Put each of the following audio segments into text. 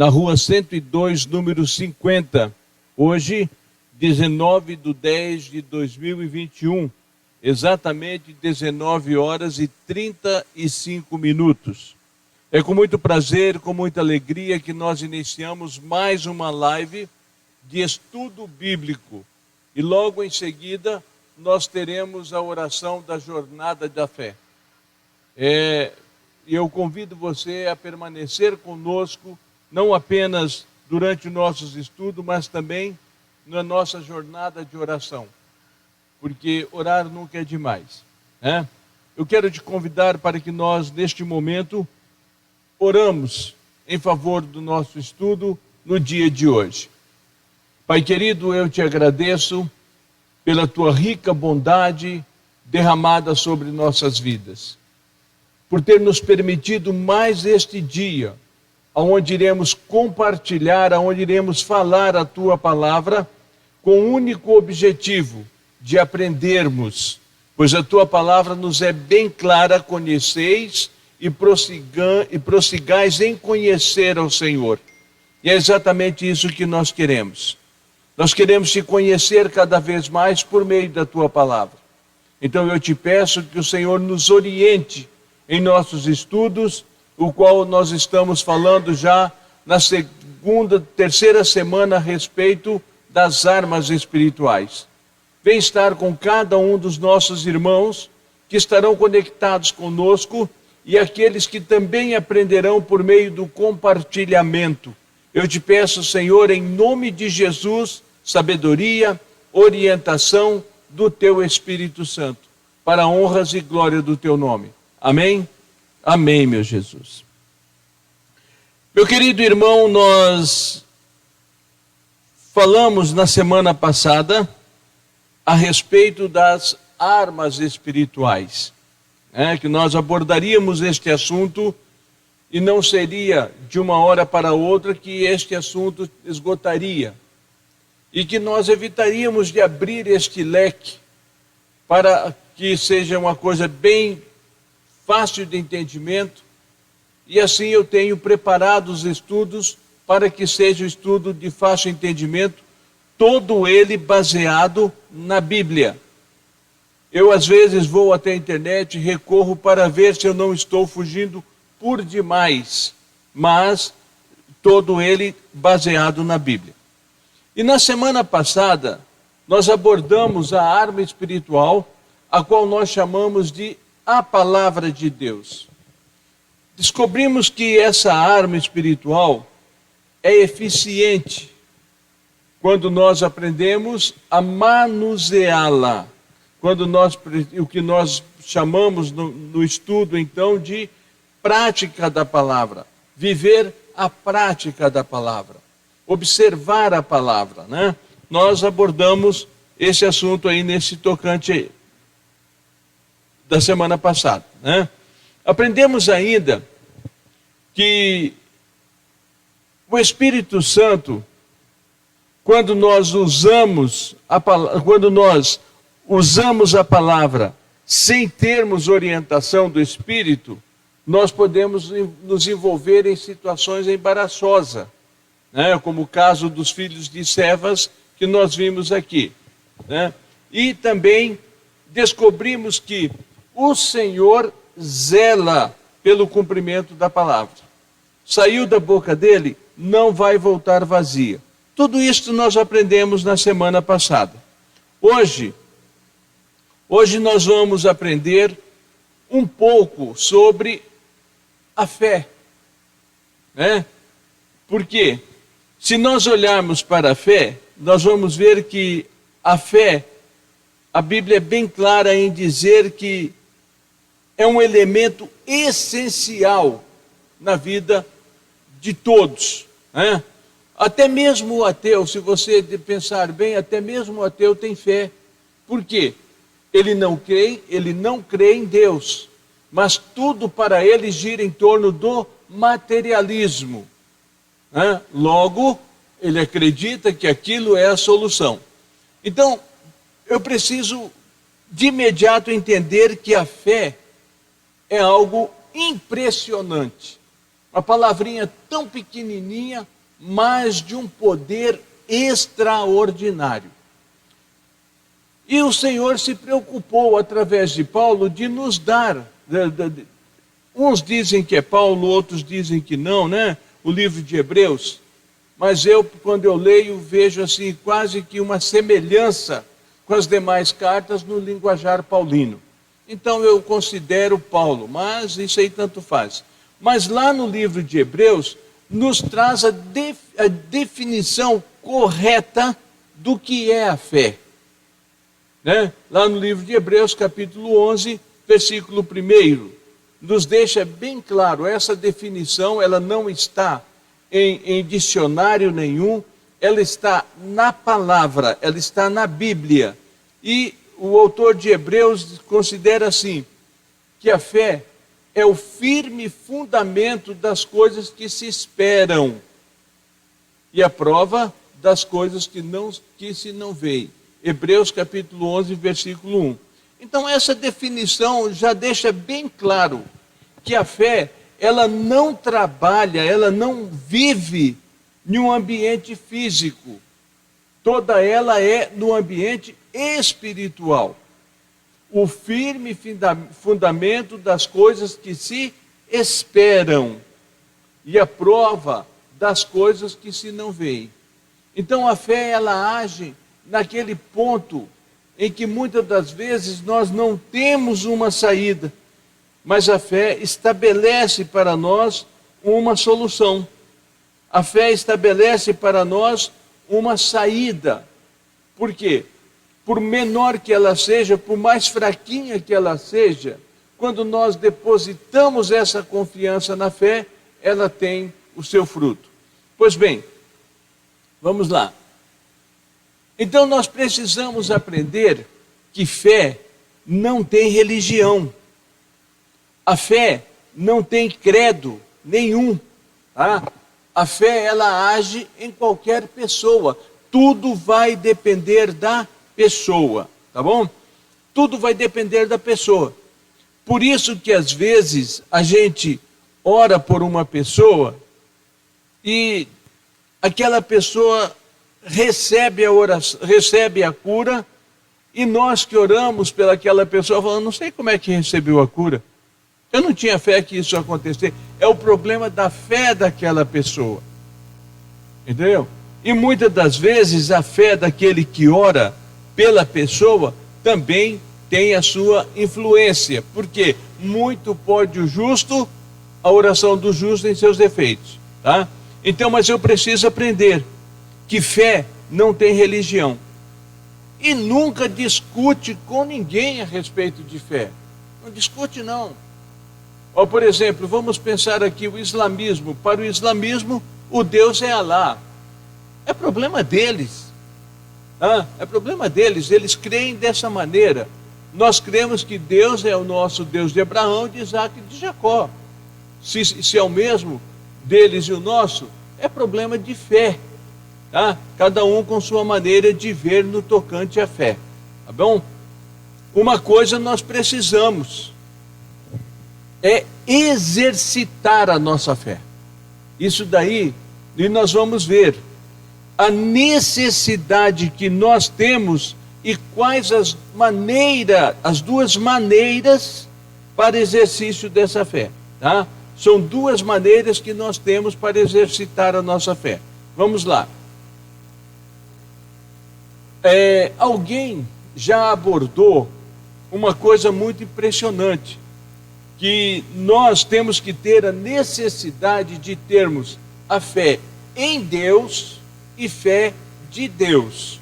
na rua 102, número 50, hoje, 19/10/2021, exatamente 19 horas e 35 minutos. É com muito prazer, com muita alegria que nós iniciamos mais uma live de estudo bíblico. E logo em seguida nós teremos a oração da jornada da fé. Eu convido você a permanecer conosco, não apenas durante os nossos estudos, mas também na nossa jornada de oração. Porque orar nunca é demais, né? Eu quero te convidar para que nós, neste momento, oramos em favor do nosso estudo no dia de hoje. Pai querido, eu te agradeço pela tua rica bondade derramada sobre nossas vidas, por ter nos permitido mais este dia, onde iremos compartilhar, onde iremos falar a tua palavra, com o único objetivo de aprendermos, pois a tua palavra nos é bem clara: conheceis e prossigais em conhecer ao Senhor. E é exatamente isso que nós queremos. Nós queremos te conhecer cada vez mais por meio da tua palavra. Então eu te peço que o Senhor nos oriente em nossos estudos, o qual nós estamos falando já na terceira semana a respeito das armas espirituais. Vem estar com cada um dos nossos irmãos que estarão conectados conosco e aqueles que também aprenderão por meio do compartilhamento. Eu te peço, Senhor, em nome de Jesus, sabedoria, orientação do teu Espírito Santo, para honras e glória do teu nome. Amém? Amém, meu Jesus. Meu querido irmão, nós falamos na semana passada a respeito das armas espirituais, que nós abordaríamos este assunto e não seria de uma hora para outra que este assunto esgotaria, e que nós evitaríamos de abrir este leque para que seja uma coisa bem fácil de entendimento, e assim eu tenho preparado os estudos para que seja um estudo de fácil entendimento, todo ele baseado na Bíblia. Eu às vezes vou até a internet e recorro para ver se eu não estou fugindo por demais, mas todo ele baseado na Bíblia. E na semana passada, nós abordamos a arma espiritual, a qual nós chamamos de a palavra de Deus. Descobrimos que essa arma espiritual é eficiente quando nós aprendemos a manuseá-la, o que nós chamamos no estudo então de prática da palavra, viver a prática da palavra, observar a palavra, né? Nós abordamos esse assunto aí nesse tocante aí, da semana passada, né? Aprendemos ainda que o Espírito Santo, quando nós usamos a palavra sem termos orientação do Espírito, nós podemos nos envolver em situações embaraçosas, né? Como o caso dos filhos de Cefas que nós vimos aqui, né? E também descobrimos que o Senhor zela pelo cumprimento da palavra. Saiu da boca dele, não vai voltar vazia. Tudo isso nós aprendemos na semana passada. Hoje nós vamos aprender um pouco sobre a fé, né? Porque se nós olharmos para a fé, nós vamos ver que a fé, a Bíblia é bem clara em dizer que é um elemento essencial na vida de todos, né? Até mesmo o ateu, se você pensar bem, até mesmo o ateu tem fé. Por quê? Ele não crê em Deus, mas tudo para ele gira em torno do materialismo, né? Logo, ele acredita que aquilo é a solução. Então, eu preciso de imediato entender que a fé é algo impressionante. Uma palavrinha tão pequenininha, mas de um poder extraordinário. E o Senhor se preocupou, através de Paulo, de nos dar. Uns dizem que é Paulo, outros dizem que não, né? O livro de Hebreus. Mas eu, quando eu leio, vejo assim quase que uma semelhança com as demais cartas no linguajar paulino. Então eu considero Paulo, mas isso aí tanto faz. Mas lá no livro de Hebreus, nos traz a definição correta do que é a fé. Né? Lá no livro de Hebreus, capítulo 11, versículo 1, nos deixa bem claro, essa definição, ela não está em dicionário nenhum, ela está na palavra, ela está na Bíblia. E o autor de Hebreus considera assim, que a fé é o firme fundamento das coisas que se esperam e a prova das coisas que se não veem. Hebreus capítulo 11, versículo 1. Então essa definição já deixa bem claro que a fé, ela não trabalha, ela não vive em um ambiente físico. Toda ela é no ambiente espiritual. O firme fundamento das coisas que se esperam e a prova das coisas que se não veem. Então a fé, ela age naquele ponto em que muitas das vezes nós não temos uma saída, mas a fé estabelece para nós uma solução. A fé estabelece para nós uma saída. Por quê? Por menor que ela seja, por mais fraquinha que ela seja, quando nós depositamos essa confiança na fé, ela tem o seu fruto. Pois bem, vamos lá. Então nós precisamos aprender que fé não tem religião. A fé não tem credo nenhum. Tá? A fé, ela age em qualquer pessoa. Tudo vai depender da pessoa, tá bom? Tudo vai depender da pessoa. Por isso que às vezes a gente ora por uma pessoa e aquela pessoa recebe a oração, recebe a cura, e nós que oramos pelaquela pessoa falamos, não sei como é que recebeu a cura. Eu não tinha fé que isso ia acontecer. É o problema da fé daquela pessoa. Entendeu? E muitas das vezes a fé daquele que ora pela pessoa também tem a sua influência. Porque muito pode o justo, a oração do justo em seus defeitos. Tá? Então, mas eu preciso aprender que fé não tem religião. E nunca discute com ninguém a respeito de fé. Não discute não. Ou, por exemplo, vamos pensar aqui o islamismo. Para o islamismo, o Deus é Alá. É problema deles. É problema deles. Eles creem dessa maneira. Nós cremos que Deus é o nosso Deus de Abraão, de Isaac e de Jacó. Se é o mesmo deles e o nosso, é problema de fé. Tá? Cada um com sua maneira de ver no tocante à fé. Tá bom? Uma coisa nós precisamos é exercitar a nossa fé. Isso daí, e nós vamos ver a necessidade que nós temos e quais as duas maneiras para exercício dessa fé. Tá? São duas maneiras que nós temos para exercitar a nossa fé. Vamos lá. Alguém já abordou uma coisa muito impressionante, que nós temos que ter a necessidade de termos a fé em Deus e fé de Deus.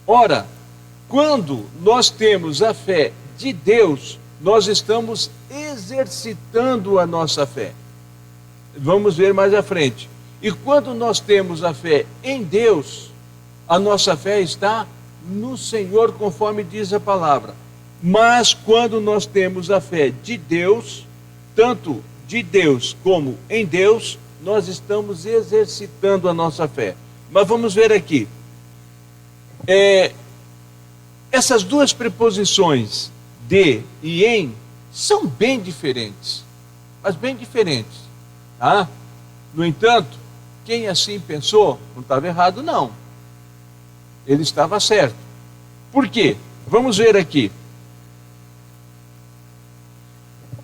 Ora, quando nós temos a fé de Deus, nós estamos exercitando a nossa fé. Vamos ver mais à frente. E quando nós temos a fé em Deus, a nossa fé está no Senhor, conforme diz a palavra. Mas quando nós temos a fé de Deus, tanto de Deus como em Deus, nós estamos exercitando a nossa fé. Mas vamos ver aqui. Essas duas preposições, de e em, são bem diferentes. Mas bem diferentes. Tá? No entanto, quem assim pensou, não estava errado não. Ele estava certo. Por quê? Vamos ver aqui.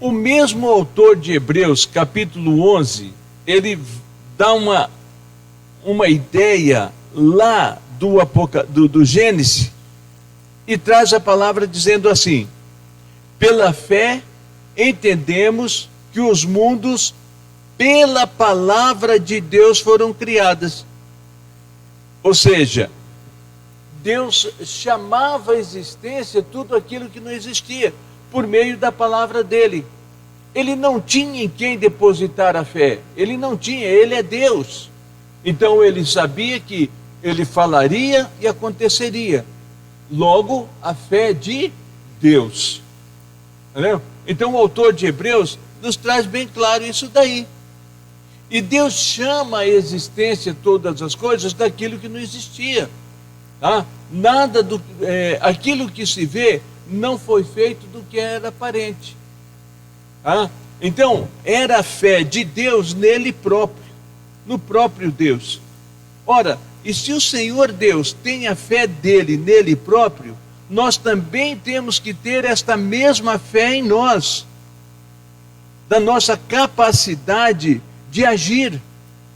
O mesmo autor de Hebreus, capítulo 11, ele dá uma ideia lá do Gênesis e traz a palavra dizendo assim: pela fé entendemos que os mundos pela palavra de Deus foram criados. Ou seja, Deus chamava à existência tudo aquilo que não existia por meio da palavra dele. Ele não tinha em quem depositar a fé. Ele não tinha, ele é Deus. Então ele sabia que ele falaria e aconteceria. Logo, a fé é de Deus. Entendeu? Então o autor de Hebreus nos traz bem claro isso daí. E Deus chama à existência todas as coisas daquilo que não existia. Tá? Nada aquilo que se vê não foi feito do que era aparente. Tá? Então, era a fé de Deus nele próprio, no próprio Deus. Ora, e se o Senhor Deus tem a fé dele nele próprio, nós também temos que ter esta mesma fé em nós, da nossa capacidade de agir.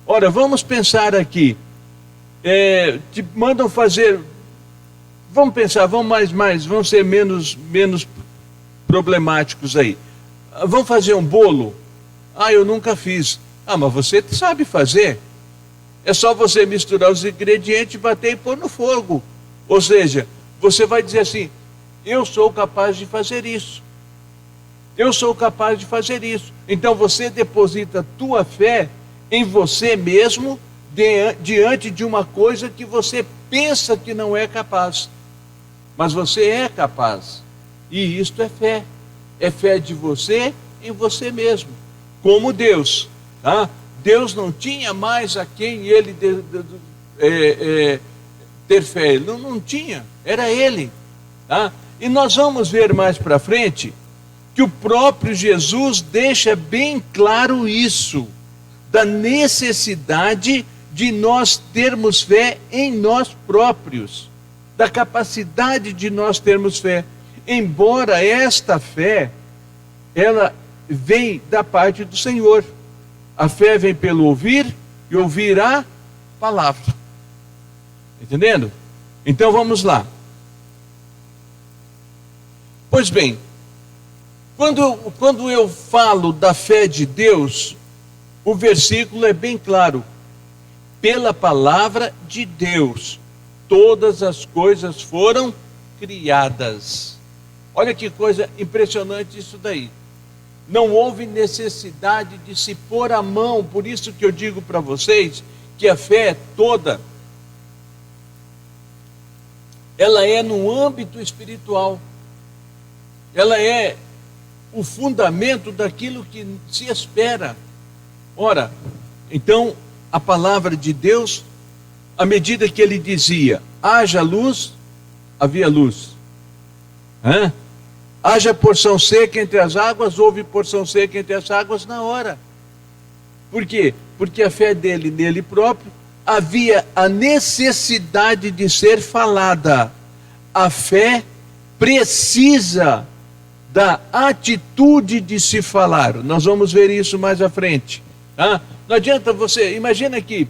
Ora, vamos pensar aqui, te mandam fazer, vamos pensar, vamos ser menos problemáticos aí. Vamos fazer um bolo? Ah, eu nunca fiz. Ah, mas você sabe fazer. É só você misturar os ingredientes, bater e pôr no fogo. Ou seja, você vai dizer assim: eu sou capaz de fazer isso. Eu sou capaz de fazer isso. Então você deposita a tua fé em você mesmo diante de uma coisa que você pensa que não é capaz. Mas você é capaz. E isto é fé. É fé de você em você mesmo. Como Deus. Tá? Deus não tinha mais a quem ele ter fé. Ele não tinha. Era ele. Tá? E nós vamos ver mais para frente que o próprio Jesus deixa bem claro isso, da necessidade de nós termos fé em nós próprios, da capacidade de nós termos fé, embora esta fé, ela vem da parte do Senhor. A fé vem pelo ouvir, e ouvir a palavra. Entendendo? Então vamos lá. Pois bem, quando eu falo da fé de Deus, o versículo é bem claro. Pela palavra de Deus, todas as coisas foram criadas. Olha que coisa impressionante isso daí. Não houve necessidade de se pôr a mão, por isso que eu digo para vocês que a fé toda, ela é no âmbito espiritual. Ela é o fundamento daquilo que se espera. Ora, então, a palavra de Deus, à medida que ele dizia, haja luz, havia luz. Haja porção seca entre as águas, houve porção seca entre as águas na hora. Por quê? Porque a fé dele, nele próprio, havia a necessidade de ser falada. A fé precisa da atitude de se falar. Nós vamos ver isso mais à frente. Tá? Não adianta você, imagina que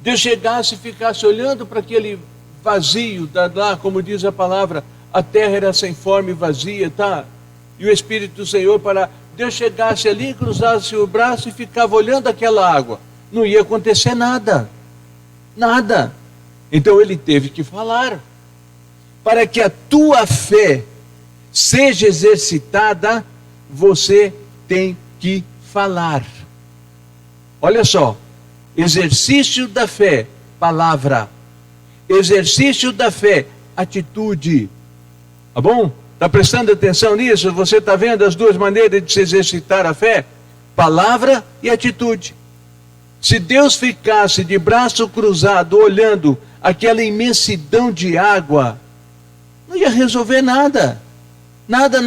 Deus chegasse e ficasse olhando para aquele vazio, lá, como diz a palavra, a terra era sem forma e vazia, tá? E o Espírito do Senhor Deus chegasse ali, cruzasse o braço e ficava olhando aquela água. Não ia acontecer nada. Nada. Então ele teve que falar. Para que a tua fé seja exercitada, você tem que falar. Olha só. Exercício da fé, palavra. Exercício da fé, atitude. Tá bom? Está prestando atenção nisso? Você está vendo as duas maneiras de se exercitar a fé? Palavra e atitude. Se Deus ficasse de braço cruzado, olhando aquela imensidão de água, não ia resolver nada. Nada.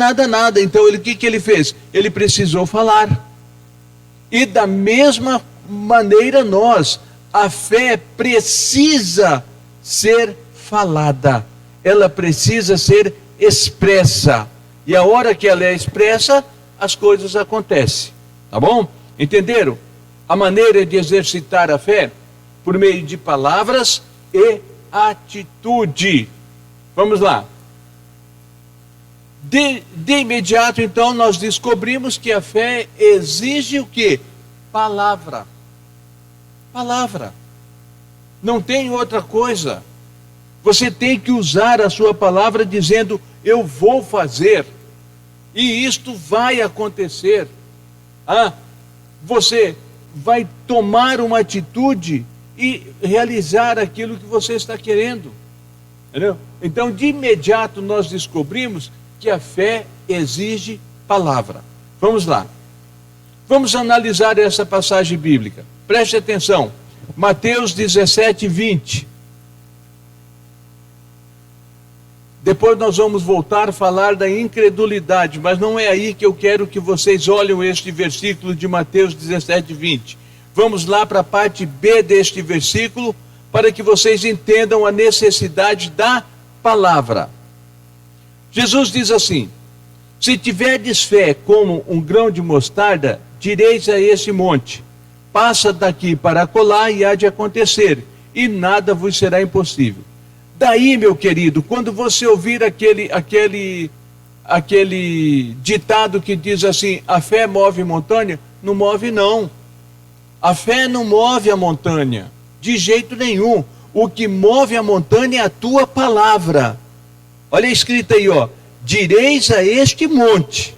Então, o que ele fez? Ele precisou falar. E da mesma maneira a fé precisa ser falada, ela precisa ser expressa. E a hora que ela é expressa, as coisas acontecem. Tá bom? Entenderam? A maneira de exercitar a fé por meio de palavras e atitude. Vamos lá. De imediato, então, nós descobrimos que a fé exige o quê? Palavra. Palavra. Não tem outra coisa. Você tem que usar a sua palavra dizendo, eu vou fazer. E isto vai acontecer. Você vai tomar uma atitude e realizar aquilo que você está querendo. Entendeu? Então, de imediato, nós descobrimos que a fé exige palavra. Vamos lá. Vamos analisar essa passagem bíblica. Preste atenção. Mateus 17, 20. Depois nós vamos voltar a falar da incredulidade, mas não é aí que eu quero que vocês olhem este versículo de Mateus 17, 20. Vamos lá para a parte B deste versículo, para que vocês entendam a necessidade da palavra. Jesus diz assim: se tiverdes fé como um grão de mostarda, direis a esse monte, passa daqui para acolá e há de acontecer, e nada vos será impossível. Daí, meu querido, quando você ouvir aquele ditado que diz assim, a fé move montanha, não move não. A fé não move a montanha, de jeito nenhum. O que move a montanha é a tua palavra. Olha escrito aí, direis a este monte.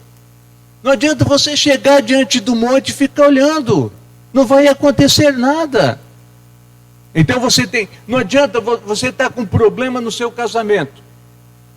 Não adianta você chegar diante do monte e ficar olhando. Não vai acontecer nada. Então não adianta você estar com problema no seu casamento.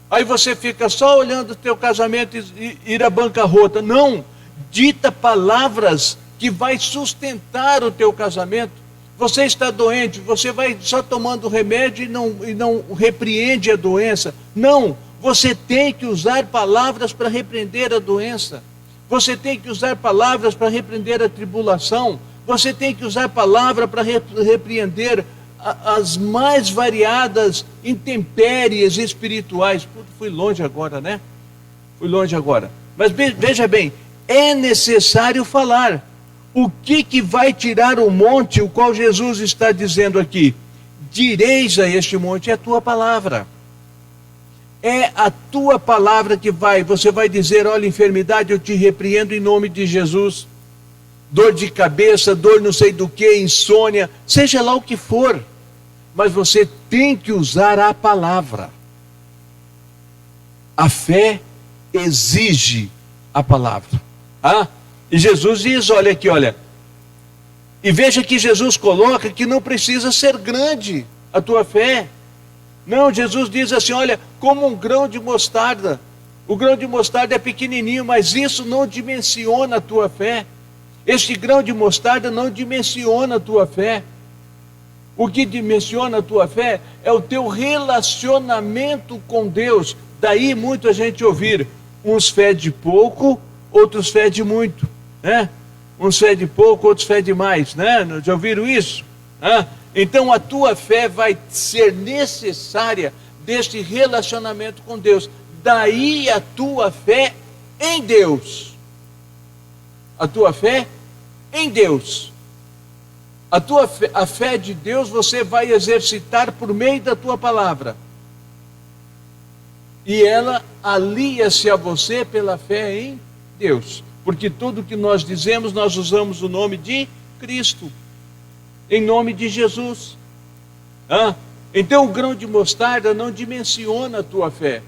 Aí você fica só olhando o teu casamento e ir à bancarrota. Não, dita palavras que vai sustentar o teu casamento. Você está doente, você vai só tomando remédio e não repreende a doença. Não, você tem que usar palavras para repreender a doença. Você tem que usar palavras para repreender a tribulação. Você tem que usar palavra para repreender as mais variadas intempéries espirituais. Fui longe agora, né? Fui longe agora. Mas veja bem, é necessário falar. O que vai tirar o monte, o qual Jesus está dizendo aqui? Direis a este monte, é a tua palavra. É a tua palavra que você vai dizer, olha, enfermidade, eu te repreendo em nome de Jesus. Dor de cabeça, dor não sei do que, insônia, seja lá o que for. Mas você tem que usar a palavra. A fé exige a palavra. E Jesus diz, olha, e veja que Jesus coloca que não precisa ser grande a tua fé. Não, Jesus diz assim, olha, como um grão de mostarda. O grão de mostarda é pequenininho, mas isso não dimensiona a tua fé. Este grão de mostarda não dimensiona a tua fé. O que dimensiona a tua fé é o teu relacionamento com Deus. Daí muita gente ouvir, uns fé de pouco, outros fé de muito, né? Uns fé de pouco, outros fé de mais, né? Já ouviram isso? Então a tua fé vai ser necessária deste relacionamento com Deus. Daí a tua fé em Deus. A tua fé em Deus. A fé de Deus você vai exercitar por meio da tua palavra. E ela alia-se a você pela fé em Deus. Porque tudo que nós dizemos, nós usamos o nome de Cristo. Em nome de Jesus. Então o grão de mostarda não dimensiona a tua fé.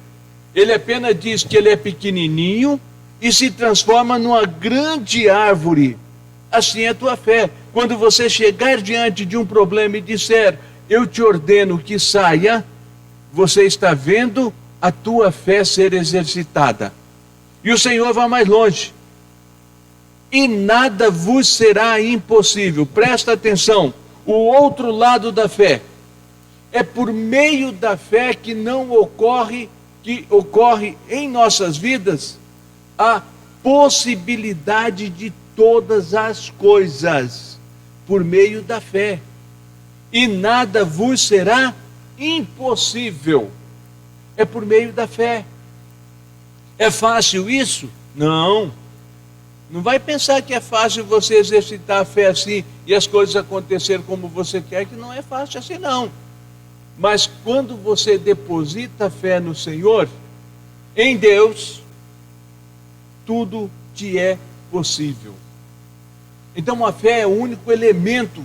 Ele apenas diz que ele é pequenininho e se transforma numa grande árvore. Assim é a tua fé. Quando você chegar diante de um problema e disser, eu te ordeno que saia, você está vendo a tua fé ser exercitada. E o Senhor vai mais longe. E nada vos será impossível. Presta atenção. O outro lado da fé. É por meio da fé que ocorre em nossas vidas a possibilidade de todas as coisas por meio da fé, e nada vos será impossível. É por meio da fé. É fácil isso? Não. Não vai pensar que é fácil você exercitar a fé assim e as coisas acontecerem como você quer, que não é fácil assim não. Mas quando você deposita a fé no Senhor, em Deus, tudo te é possível. Então a fé é o único elemento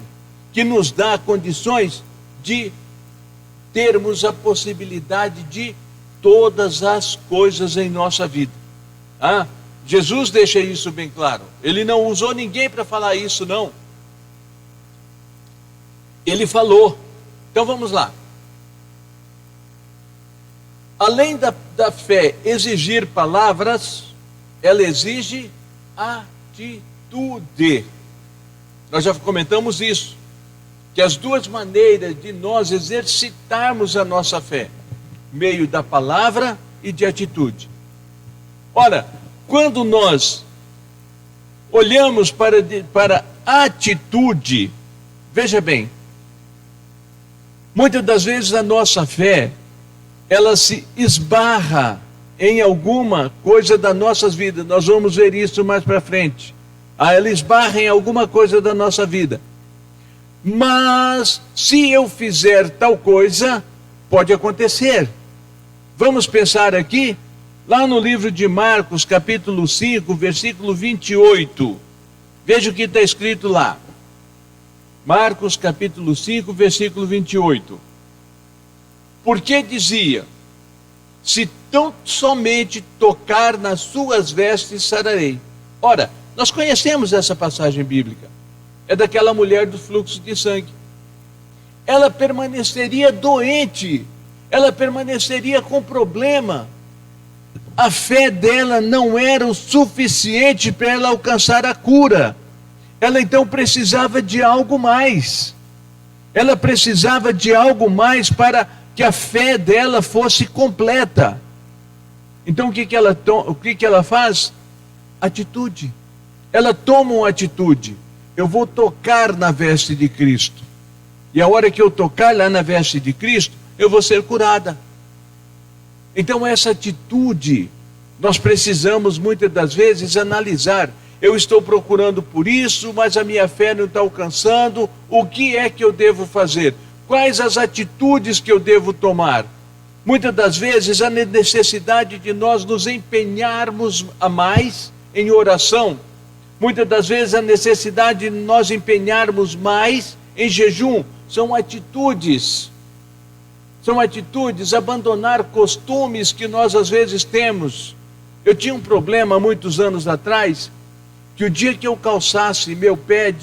que nos dá condições de termos a possibilidade de todas as coisas em nossa vida. Jesus deixa isso bem claro. Ele não usou ninguém para falar isso, não. Ele falou. Então vamos lá. Além da fé exigir palavras, ela exige atitude. Nós já comentamos isso, que as duas maneiras de nós exercitarmos a nossa fé, meio da palavra e de atitude. Ora, quando nós olhamos para a atitude, veja bem, muitas das vezes a nossa fé, ela se esbarra em alguma coisa das nossas vidas. Nós vamos ver isso mais para frente. Ela esbarra em alguma coisa da nossa vida. Mas se eu fizer tal coisa, pode acontecer. Vamos pensar aqui, lá no livro de Marcos, capítulo 5, versículo 28. Veja o que está escrito lá. Marcos, capítulo 5, versículo 28. Porque dizia: se tão somente tocar nas suas vestes, sararei. Ora, nós conhecemos essa passagem bíblica. É daquela mulher do fluxo de sangue. Ela permaneceria doente, ela permaneceria com problema. A fé dela não era o suficiente para ela alcançar a cura. Ela então precisava de algo mais. Ela precisava de algo mais para que a fé dela fosse completa. Então o que ela faz? Atitude. Ela toma uma atitude. Eu vou tocar na veste de Cristo. E a hora que eu tocar lá na veste de Cristo, eu vou ser curada. Então essa atitude, nós precisamos muitas das vezes analisar. Eu estou procurando por isso, mas a minha fé não está alcançando. O que é que eu devo fazer? Quais as atitudes que eu devo tomar? Muitas das vezes a necessidade de nós nos empenharmos a mais em oração. Muitas das vezes a necessidade de nós empenharmos mais em jejum. São atitudes. São atitudes, abandonar costumes que nós às vezes temos. Eu tinha um problema há muitos anos atrás, que o dia que eu calçasse meu pé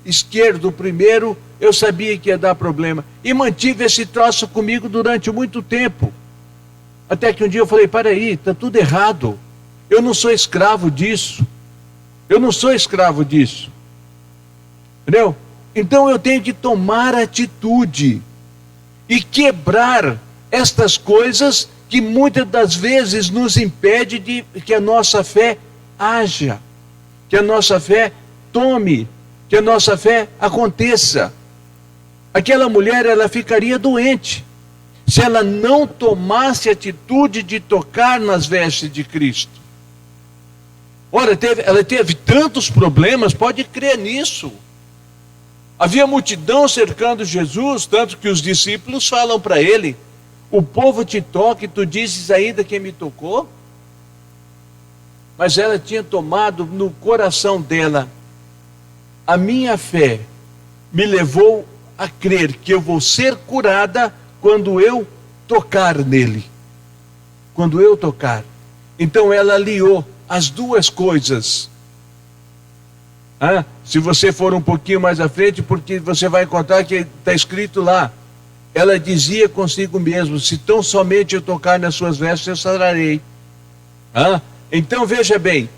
esquerdo primeiro, eu sabia que ia dar problema. E mantive esse troço comigo durante muito tempo. Até que um dia eu falei, para aí, está tudo errado. Eu não sou escravo disso. Eu não sou escravo disso. Entendeu? Então eu tenho que tomar atitude e quebrar estas coisas que muitas das vezes nos impede de que a nossa fé haja, que a nossa fé tome, que a nossa fé aconteça. Aquela mulher, ela ficaria doente se ela não tomasse atitude de tocar nas vestes de Cristo. Ora, ela teve tantos problemas, pode crer nisso. Havia multidão cercando Jesus, tanto que os discípulos falam para ele: o povo te toca e tu dizes ainda quem me tocou? Mas ela tinha tomado no coração dela: a minha fé me levou a crer que eu vou ser curada quando eu tocar nele. Quando eu tocar. Então ela aliou as duas coisas. Se você for um pouquinho mais à frente, porque você vai encontrar que está escrito lá, ela dizia consigo mesma: se tão somente eu tocar nas suas vestes, eu sararei. Então veja bem,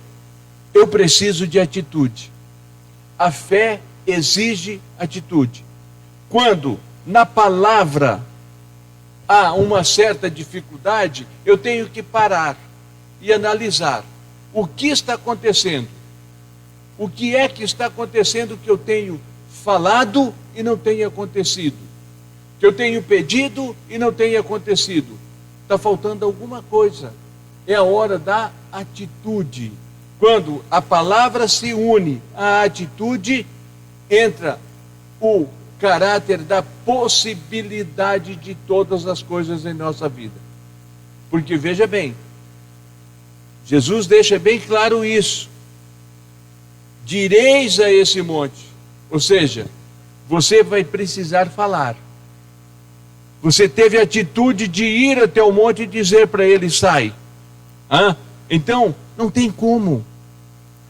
eu preciso de atitude. A fé exige atitude. Quando na palavra há uma certa dificuldade, eu tenho que parar e analisar o que está acontecendo. O que é que está acontecendo que eu tenho falado e não tem acontecido? Que eu tenho pedido e não tem acontecido? Está faltando alguma coisa. É a hora da atitude. Quando a palavra se une à atitude, entra o caráter da possibilidade de todas as coisas em nossa vida. Porque veja bem, Jesus deixa bem claro isso. Direis a esse monte, ou seja, você vai precisar falar. Você teve a atitude de ir até o monte e dizer para ele, sai. Então, não tem como.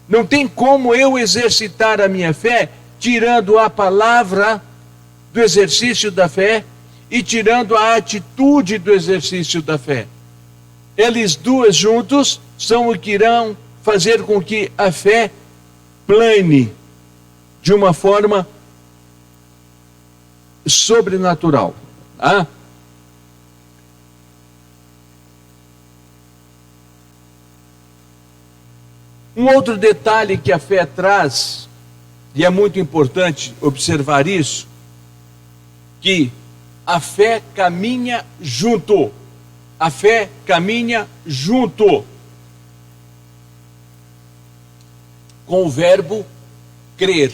Não tem como eu exercitar a minha fé, tirando a palavra do exercício da fé e tirando a atitude do exercício da fé. Eles duas juntos são o que irão fazer com que a fé plane de uma forma sobrenatural. Um outro detalhe que a fé traz, e é muito importante observar isso, que a fé caminha junto. A fé caminha junto com o verbo crer.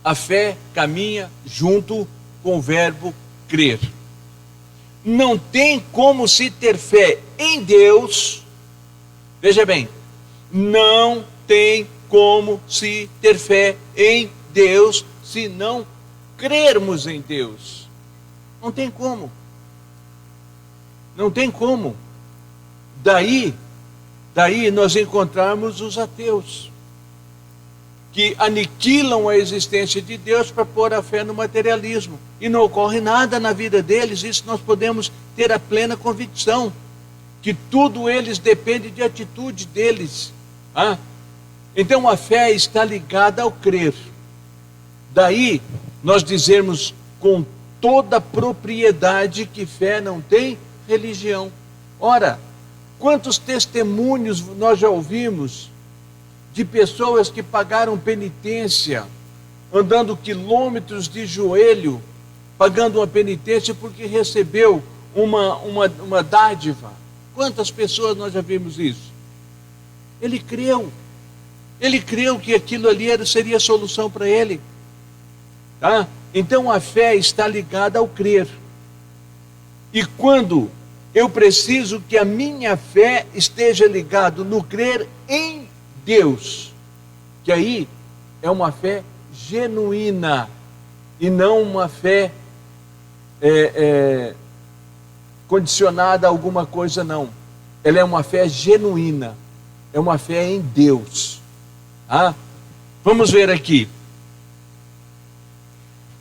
A fé caminha junto com o verbo crer. Não tem como se ter fé em Deus, veja bem, não tem como se ter fé em Deus se não crermos em Deus. Não tem como. Não tem como. Daí nós encontramos os ateus, que aniquilam a existência de Deus para pôr a fé no materialismo. E não ocorre nada na vida deles, isso nós podemos ter a plena convicção, que tudo eles depende de atitude deles. Então a fé está ligada ao crer. Daí nós dizermos com toda propriedade que fé não tem religião. Ora, quantos testemunhos nós já ouvimos de pessoas que pagaram penitência, andando quilômetros de joelho, pagando uma penitência porque recebeu uma dádiva. Quantas pessoas nós já vimos isso? Ele creu que aquilo ali seria a solução para ele. Então a fé está ligada ao crer. E quando eu preciso que a minha fé esteja ligada no crer em Deus, que aí é uma fé genuína e não uma fé condicionada a alguma coisa, não. Ela é uma fé genuína, é uma fé em Deus. Vamos ver aqui.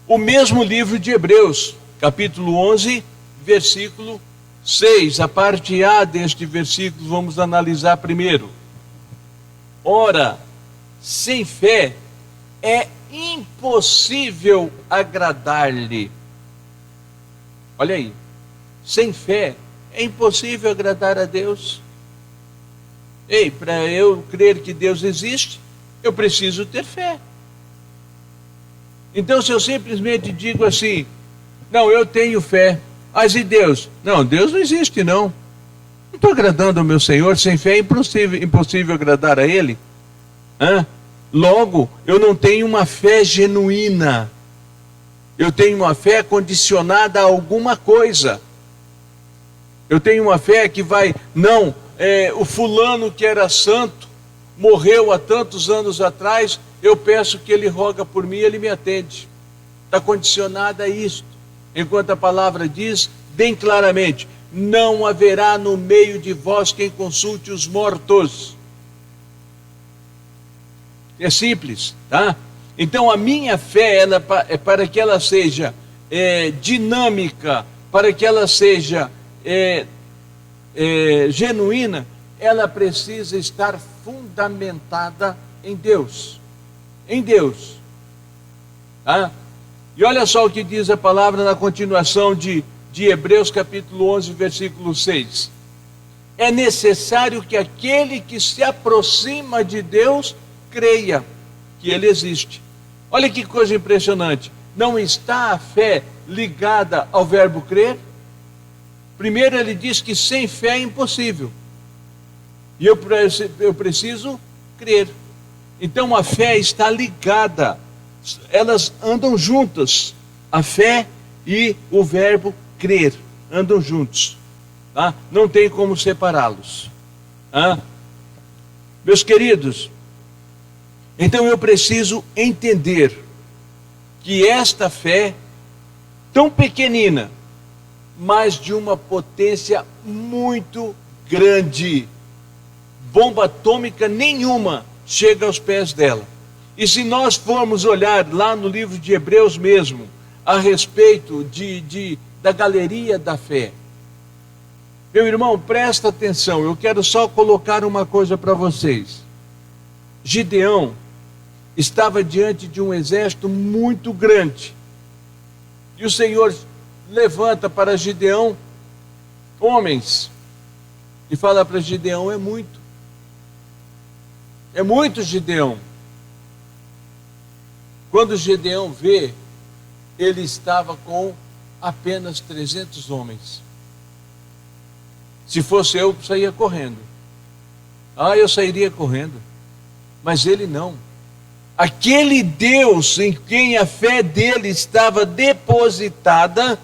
O mesmo livro de Hebreus, capítulo 11, versículo 6, a parte A deste versículo, vamos analisar primeiro. Ora, sem fé é impossível agradar-lhe. Olha aí, sem fé é impossível agradar a Deus. Para eu crer que Deus existe, eu preciso ter fé. Então, se eu simplesmente digo assim, não, eu tenho fé, mas e Deus? Não, Deus não existe, não. Não estou agradando ao meu Senhor, sem fé é impossível agradar a Ele. Logo, eu não tenho uma fé genuína. Eu tenho uma fé condicionada a alguma coisa. Eu tenho uma fé que vai, o fulano que era santo, morreu há tantos anos atrás, eu peço que ele roga por mim, ele me atende. Está condicionada a isto. Enquanto a palavra diz bem claramente, não haverá no meio de vós quem consulte os mortos. É simples, tá? Então a minha fé é para que ela seja dinâmica, para que ela seja genuína, ela precisa estar fundamentada em Deus. Em Deus. E olha só o que diz a palavra na continuação de Hebreus capítulo 11, versículo 6. É necessário que aquele que se aproxima de Deus creia que ele existe. Olha que coisa impressionante. Não está a fé ligada ao verbo crer? Primeiro ele diz que sem fé é impossível. E eu preciso crer. Então a fé está ligada. Elas andam juntas. A fé e o verbo crer andam juntos. Tá? Não tem como separá-los. Tá? Meus queridos, então eu preciso entender que esta fé, tão pequenina, mas de uma potência muito grande, bomba atômica nenhuma chega aos pés dela. E se nós formos olhar lá no livro de Hebreus mesmo, a respeito da galeria da fé, meu irmão, presta atenção, eu quero só colocar uma coisa para vocês. Gideão estava diante de um exército muito grande. E o Senhor levanta para Gideão homens e fala para Gideão: é muito. É muito, Gideão. Quando Gideão vê, ele estava com apenas 300 homens. Se fosse eu saía correndo. Eu sairia correndo. Mas ele não. Aquele Deus em quem a fé dele estava depositada,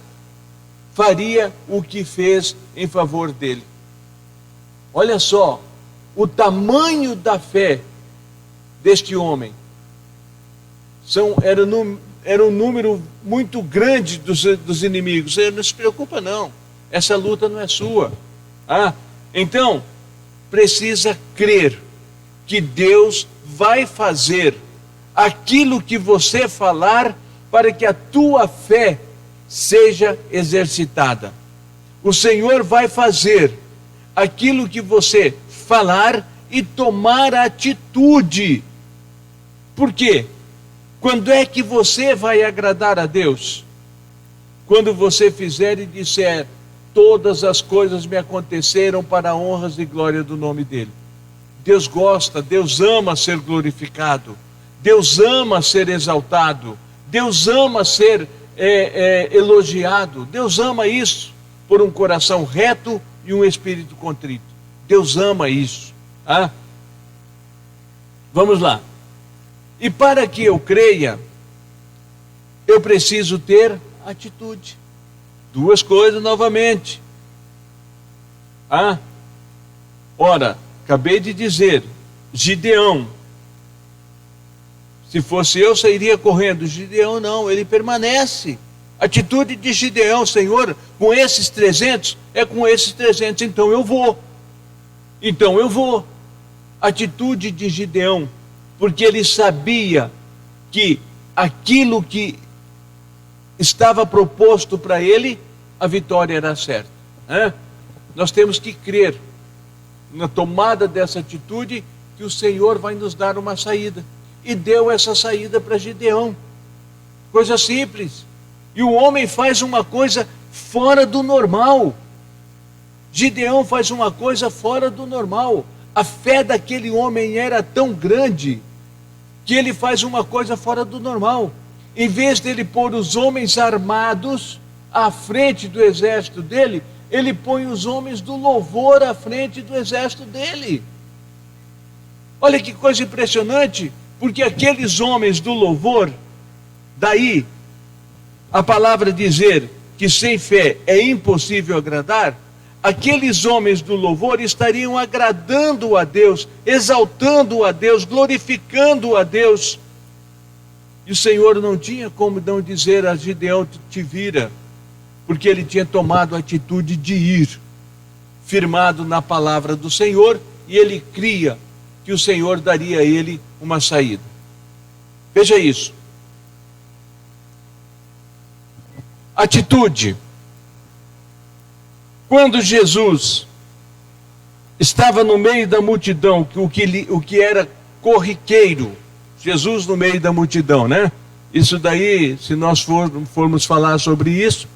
faria o que fez em favor dele. Olha só, o tamanho da fé deste homem. Era um número muito grande dos inimigos. Você não se preocupa não, essa luta não é sua. Então, precisa crer que Deus vai fazer aquilo que você falar para que a tua fé seja exercitada. O Senhor vai fazer aquilo que você falar e tomar atitude. Por quê? Quando é que você vai agradar a Deus? Quando você fizer e disser: todas as coisas me aconteceram para honras e glória do nome dele. Deus gosta, Deus ama ser glorificado, Deus ama ser exaltado, Deus ama ser elogiado, Deus ama isso por um coração reto e um espírito contrito. Deus ama isso. Vamos lá. E para que eu creia, eu preciso ter atitude. Duas coisas novamente. Ora, acabei de dizer, Gideão, se fosse eu, sairia correndo. Gideão não, ele permanece. Atitude de Gideão: Senhor, com esses 300, é com esses 300, então eu vou. Atitude de Gideão, porque ele sabia que aquilo que estava proposto para ele, a vitória era certa. Nós temos que crer na tomada dessa atitude, que o Senhor vai nos dar uma saída. E deu essa saída para Gideão. Coisa simples. E o homem faz uma coisa fora do normal. Gideão faz uma coisa fora do normal. A fé daquele homem era tão grande que ele faz uma coisa fora do normal. Em vez dele pôr os homens armados à frente do exército dele, ele põe os homens do louvor à frente do exército dele. Olha que coisa impressionante, porque aqueles homens do louvor, daí a palavra dizer que sem fé é impossível agradar, aqueles homens do louvor estariam agradando a Deus, exaltando a Deus, glorificando a Deus. E o Senhor não tinha como não dizer a Gideão: te vira, porque ele tinha tomado a atitude de ir, firmado na palavra do Senhor, e ele cria que o Senhor daria a ele uma saída. Veja isso. Atitude. Quando Jesus estava no meio da multidão, o que era corriqueiro, Jesus no meio da multidão, né? Isso daí, se nós formos falar sobre isso,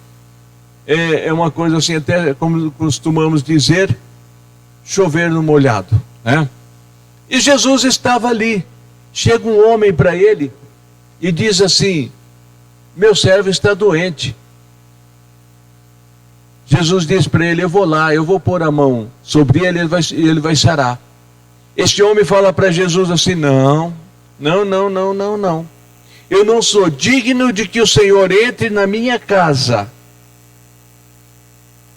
é uma coisa assim, até como costumamos dizer, chover no molhado, né? E Jesus estava ali, chega um homem para ele e diz assim: meu servo está doente. Jesus diz para ele: eu vou lá, eu vou pôr a mão sobre ele, ele vai sarar. Este homem fala para Jesus assim: não. Eu não sou digno de que o Senhor entre na minha casa.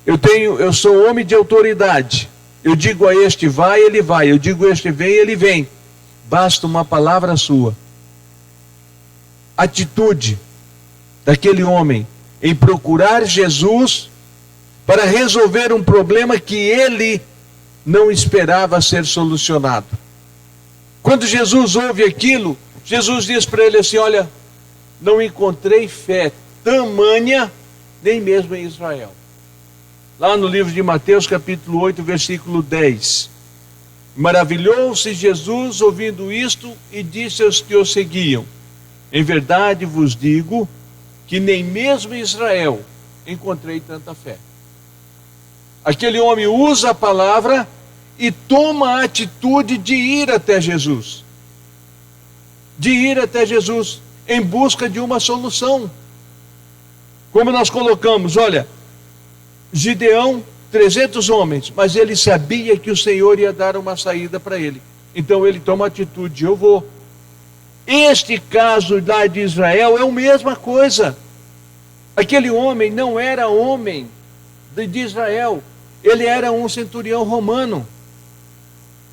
Eu sou homem de autoridade. Eu digo a este vai, ele vai. Eu digo a este vem, ele vem. Basta uma palavra sua. Atitude daquele homem em procurar Jesus para resolver um problema que ele não esperava ser solucionado. Quando Jesus ouve aquilo, Jesus diz para ele assim: olha, não encontrei fé tamanha nem mesmo em Israel. Lá no livro de Mateus, capítulo 8, versículo 10. Maravilhou-se Jesus ouvindo isto e disse aos que o seguiam: em verdade vos digo que nem mesmo em Israel encontrei tanta fé. Aquele homem usa a palavra e toma a atitude de ir até Jesus. De ir até Jesus em busca de uma solução. Como nós colocamos, olha, Gideão, 300 homens, mas ele sabia que o Senhor ia dar uma saída para ele. Então ele toma a atitude: eu vou. Este caso lá de Israel é a mesma coisa. Aquele homem não era homem de Israel, ele era um centurião romano.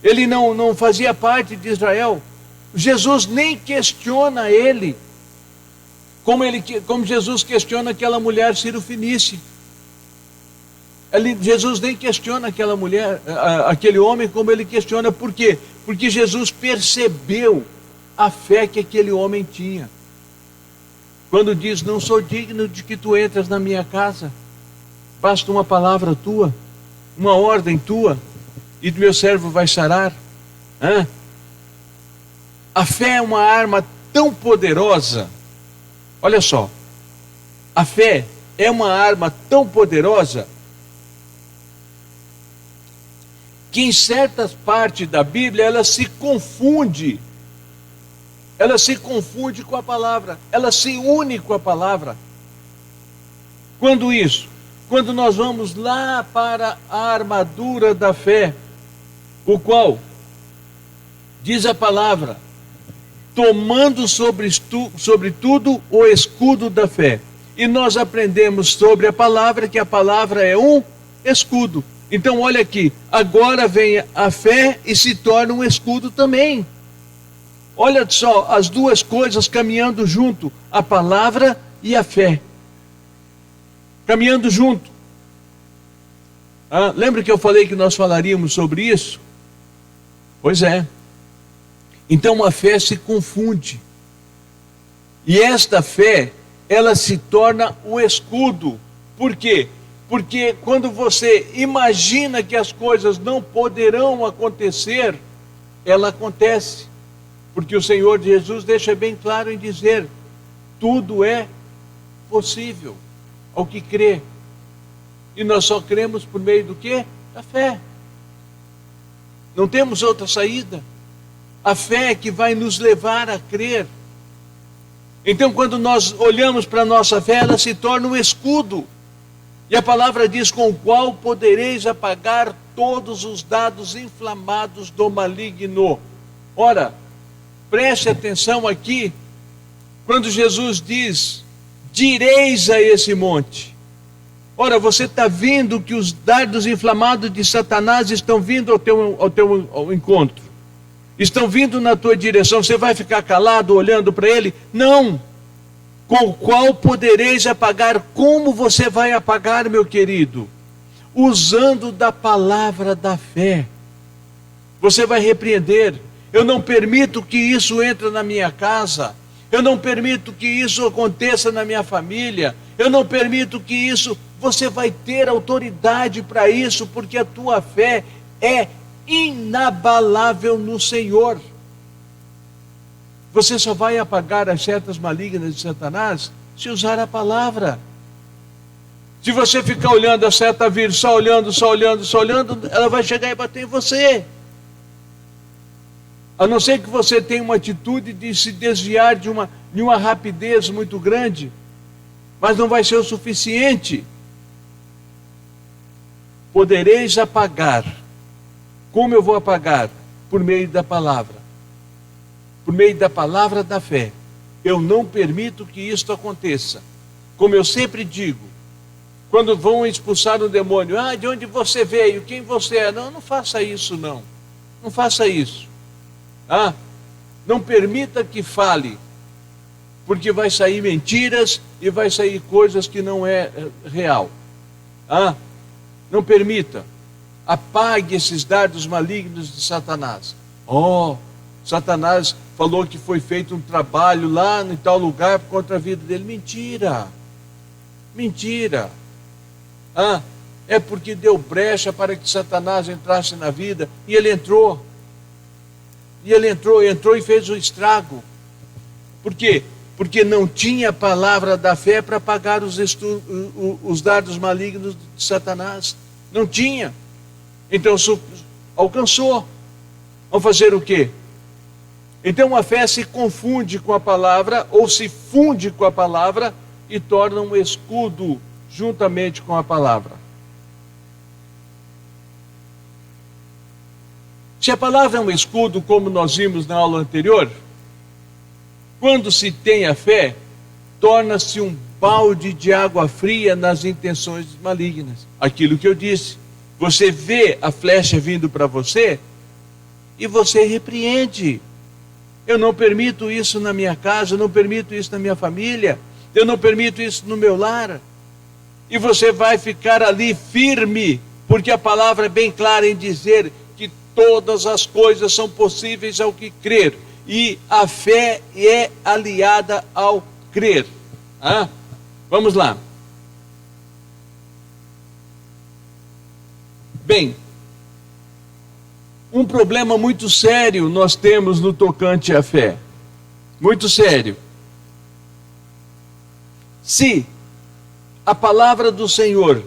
Ele não fazia parte de Israel. Jesus nem questiona ele, como Jesus questiona aquela mulher Ciro-Fenícia. Jesus nem questiona aquela mulher, aquele homem, como ele questiona. Por quê? Porque Jesus percebeu a fé que aquele homem tinha. Quando diz: não sou digno de que tu entres na minha casa, basta uma palavra tua, uma ordem tua, e meu servo vai sarar. A fé é uma arma tão poderosa. Olha só, a fé é uma arma tão poderosa que em certas partes da Bíblia ela se confunde com a palavra, ela se une com a palavra. Quando isso? Quando nós vamos lá para a armadura da fé, o qual diz a palavra: tomando sobre tudo o escudo da fé. E nós aprendemos sobre a palavra que a palavra é um escudo. Então olha aqui, agora vem a fé e se torna um escudo também. Olha só, as duas coisas caminhando junto, a palavra e a fé. Caminhando junto. Lembra que eu falei que nós falaríamos sobre isso? Pois é. Então a fé se confunde. E esta fé, ela se torna o escudo. Por quê? Porque quando você imagina que as coisas não poderão acontecer, ela acontece. Porque o Senhor Jesus deixa bem claro em dizer: tudo é possível ao que crê. E nós só cremos por meio do quê? Da fé. Não temos outra saída. A fé é que vai nos levar a crer. Então, quando nós olhamos para a nossa fé, ela se torna um escudo. E a palavra diz: com o qual podereis apagar todos os dados inflamados do maligno. Ora, preste atenção aqui, quando Jesus diz: direis a esse monte. Ora, você está vendo que os dardos inflamados de Satanás estão vindo ao encontro. Estão vindo na tua direção. Você vai ficar calado olhando para ele? Não. Com o qual podereis apagar. Como você vai apagar, meu querido? Usando da palavra da fé. Você vai repreender: eu não permito que isso entre na minha casa. Eu não permito que isso aconteça na minha família. Eu não permito que isso... Você vai ter autoridade para isso, porque a tua fé é inabalável no Senhor. Você só vai apagar as setas malignas de Satanás se usar a palavra. Se você ficar olhando a seta vir, só olhando, ela vai chegar e bater em você. A não ser que você tenha uma atitude de se desviar de uma rapidez muito grande, mas não vai ser o suficiente. Podereis apagar. Como eu vou apagar? Por meio da palavra. Por meio da palavra da fé. Eu não permito que isto aconteça. Como eu sempre digo, quando vão expulsar um demônio, de onde você veio? Quem você é? Não faça isso não. Não faça isso. Não permita que fale, porque vai sair mentiras e vai sair coisas que não é real. Não permita. Apague esses dardos malignos de Satanás. Satanás falou que foi feito um trabalho lá em tal lugar contra a vida dele. Mentira. Mentira. É porque deu brecha para que Satanás entrasse na vida, e ele entrou. E ele entrou e fez o estrago. Por quê? Porque não tinha a palavra da fé para apagar os dardos malignos de Satanás. Não tinha. Então alcançou. Vamos fazer o quê? Então a fé se confunde com a palavra, ou se funde com a palavra, e torna um escudo juntamente com a palavra. Se a palavra é um escudo, como nós vimos na aula anterior, quando se tem a fé, torna-se um balde de água fria nas intenções malignas. Aquilo que eu disse. Você vê a flecha vindo para você e você repreende. Eu não permito isso na minha casa, eu não permito isso na minha família, eu não permito isso no meu lar. E você vai ficar ali firme, porque a palavra é bem clara em dizer que todas as coisas são possíveis ao que crer. E a fé é aliada ao crer. Vamos lá. Bem, um problema muito sério nós temos no tocante à fé. Muito sério. Se a palavra do Senhor,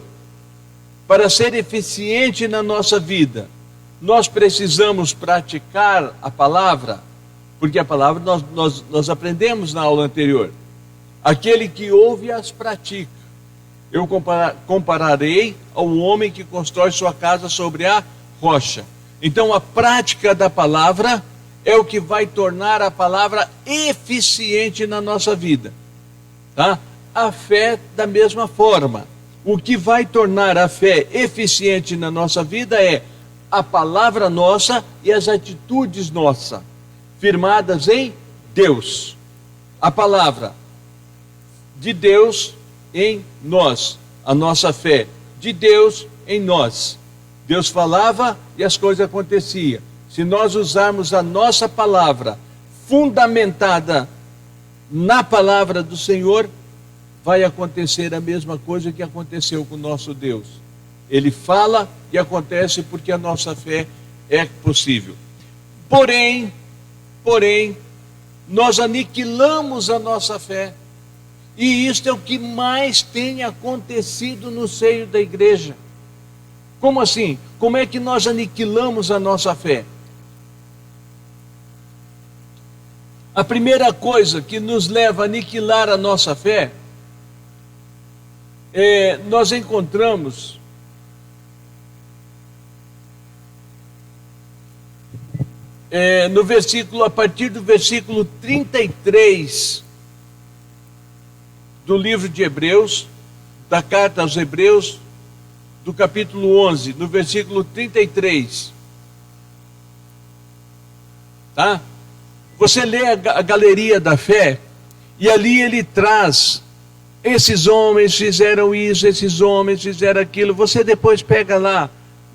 para ser eficiente na nossa vida, nós precisamos praticar a palavra, porque a palavra nós aprendemos na aula anterior. Aquele que ouve as pratica. Eu compararei ao homem que constrói sua casa sobre a rocha. Então a prática da palavra é o que vai tornar a palavra eficiente na nossa vida. A fé da mesma forma. O que vai tornar a fé eficiente na nossa vida é a palavra nossa e as atitudes nossas, firmadas em Deus. A palavra de Deus em nós, a nossa fé de Deus em nós. Deus falava e as coisas aconteciam. Se nós usarmos a nossa palavra fundamentada na palavra do Senhor, vai acontecer a mesma coisa que aconteceu com o nosso Deus. Ele fala e acontece porque a nossa fé é possível. Porém, nós aniquilamos a nossa fé. E isto é o que mais tem acontecido no seio da igreja. Como assim? Como é que nós aniquilamos a nossa fé? A primeira coisa que nos leva a aniquilar a nossa fé, nós encontramos no versículo, a partir do versículo 33 do livro de Hebreus, da carta aos Hebreus, do capítulo 11, no versículo 33. Você lê a galeria da fé, e ali ele traz: esses homens fizeram isso, esses homens fizeram aquilo. Você depois pega lá,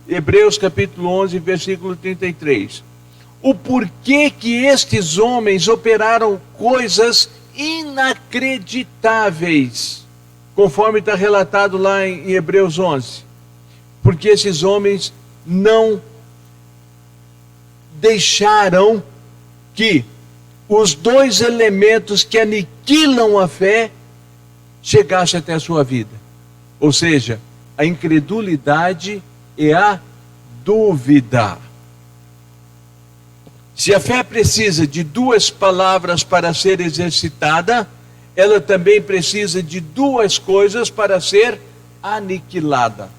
Hebreus capítulo 11, versículo 33. O porquê que estes homens operaram coisas inacreditáveis, conforme está relatado lá em Hebreus 11. Porque esses homens não deixaram que os dois elementos que aniquilam a fé chegassem até a sua vida. Ou seja, a incredulidade e a dúvida. Se a fé precisa de 2 palavras para ser exercitada, ela também precisa de 2 coisas para ser aniquilada: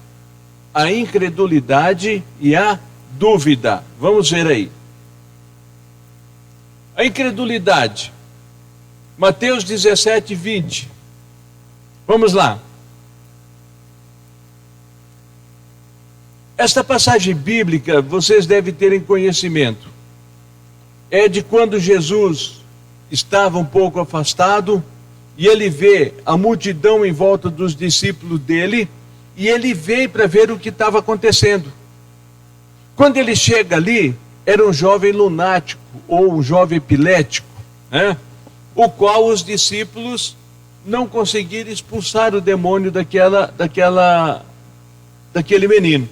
a incredulidade e a dúvida. Vamos ver aí. A incredulidade. Mateus 17, 20. Vamos lá. Esta passagem bíblica, vocês devem ter em conhecimento. É de quando Jesus estava um pouco afastado e ele vê a multidão em volta dos discípulos dele e ele veio para ver o que estava acontecendo. Quando ele chega ali, era um jovem lunático ou um jovem epilético, né? O qual os discípulos não conseguiram expulsar o demônio daquele menino.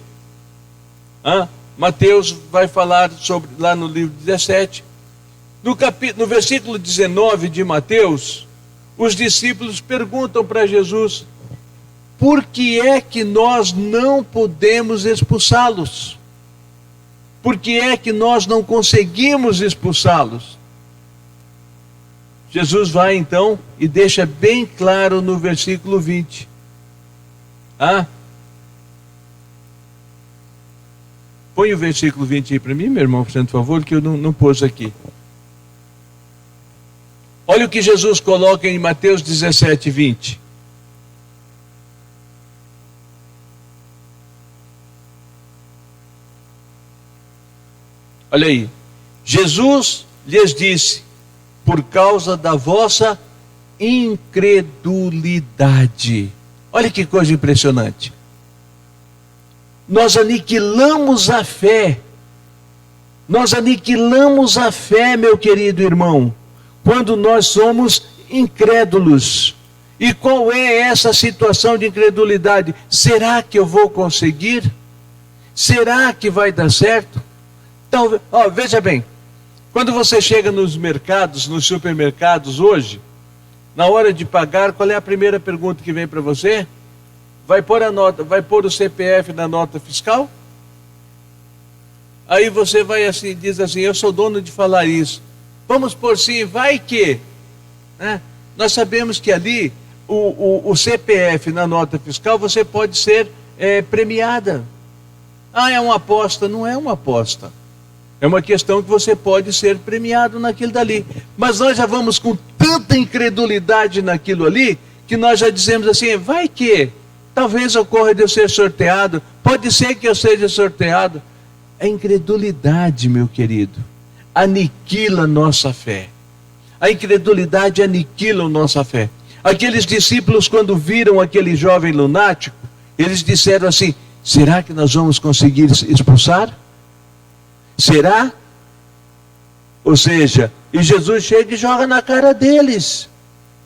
Mateus vai falar sobre, lá no livro 17, no versículo 19 de Mateus, os discípulos perguntam para Jesus: por que é que nós não podemos expulsá-los? Por que é que nós não conseguimos expulsá-los? Jesus vai então e deixa bem claro no versículo 20. Põe o versículo 20 aí para mim, meu irmão, por favor, que eu não pus aqui. Olha o que Jesus coloca em Mateus 17, 20. Olha aí. Jesus lhes disse: por causa da vossa incredulidade. Olha que coisa impressionante. Nós aniquilamos a fé. Nós aniquilamos a fé, meu querido irmão, quando nós somos incrédulos. E qual é essa situação de incredulidade? Será que eu vou conseguir? Será que vai dar certo? Então, veja bem, quando você chega nos mercados, nos supermercados hoje, na hora de pagar, qual é a primeira pergunta que vem para você? Vai pôr o CPF na nota fiscal? Aí você vai assim, diz assim: eu sou dono de falar isso. Vamos pôr sim, vai que. Nós sabemos que ali, o CPF na nota fiscal, você pode ser premiada. É uma aposta. Não é uma aposta. É uma questão que você pode ser premiado naquilo dali. Mas nós já vamos com tanta incredulidade naquilo ali, que nós já dizemos assim: vai que, talvez ocorra de eu ser sorteado, pode ser que eu seja sorteado. A incredulidade, meu querido, aniquila nossa fé. A incredulidade aniquila nossa fé. Aqueles discípulos, quando viram aquele jovem lunático, eles disseram assim: será que nós vamos conseguir expulsar? Será? Ou seja, e Jesus chega e joga na cara deles: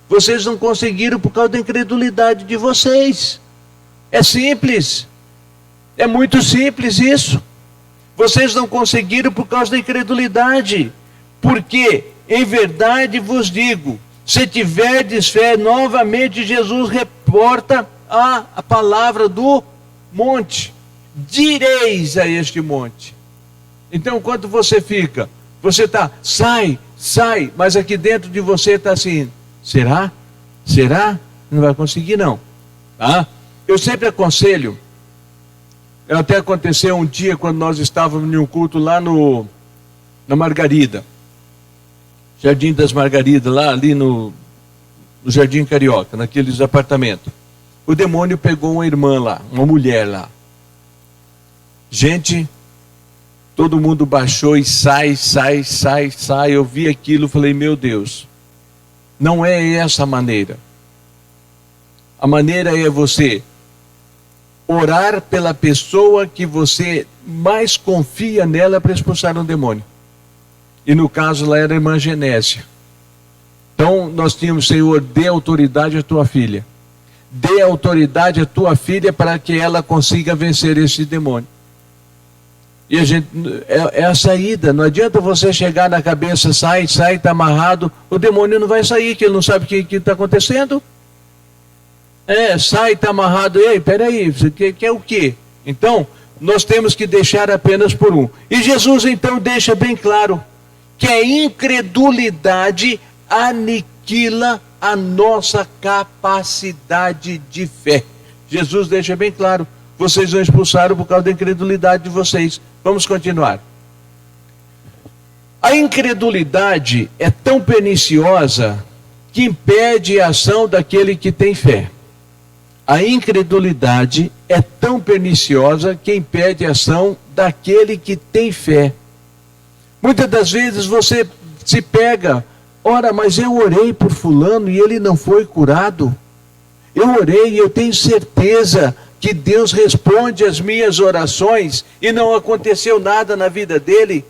vocês não conseguiram por causa da incredulidade de vocês. É simples. É muito simples isso. Vocês não conseguiram por causa da incredulidade. Porque, em verdade vos digo, se tiverdes fé, novamente Jesus reporta a palavra do monte: direis a este monte. Então, quando você fica, você está, sai, mas aqui dentro de você está assim: será? Não vai conseguir não. Eu sempre aconselho. Até aconteceu um dia quando nós estávamos em um culto lá na Margarida, Jardim das Margaridas, lá ali no Jardim Carioca, naqueles apartamentos. O demônio pegou uma irmã lá, uma mulher lá. Gente, todo mundo baixou e sai. Eu vi aquilo, falei: meu Deus, não é essa a maneira. A maneira é você orar pela pessoa que você mais confia nela para expulsar um demônio. E no caso lá era a irmã Genésia. Então nós tínhamos: Senhor, dê autoridade à tua filha. Dê autoridade à tua filha para que ela consiga vencer esse demônio. E a gente, é a saída. Não adianta você chegar na cabeça: sai, está amarrado. O demônio não vai sair, que ele não sabe o que está acontecendo. Sai, está amarrado. Ei, peraí, você quer o quê? Então, nós temos que deixar apenas por um. E Jesus então deixa bem claro: que a incredulidade aniquila a nossa capacidade de fé. Jesus deixa bem claro: vocês não expulsaram por causa da incredulidade de vocês. Vamos continuar. A incredulidade é tão perniciosa que impede a ação daquele que tem fé. A incredulidade é tão perniciosa que impede a ação daquele que tem fé. Muitas das vezes você se pega: ora, mas eu orei por fulano e ele não foi curado. Eu orei e eu tenho certeza que Deus responde às minhas orações e não aconteceu nada na vida dele.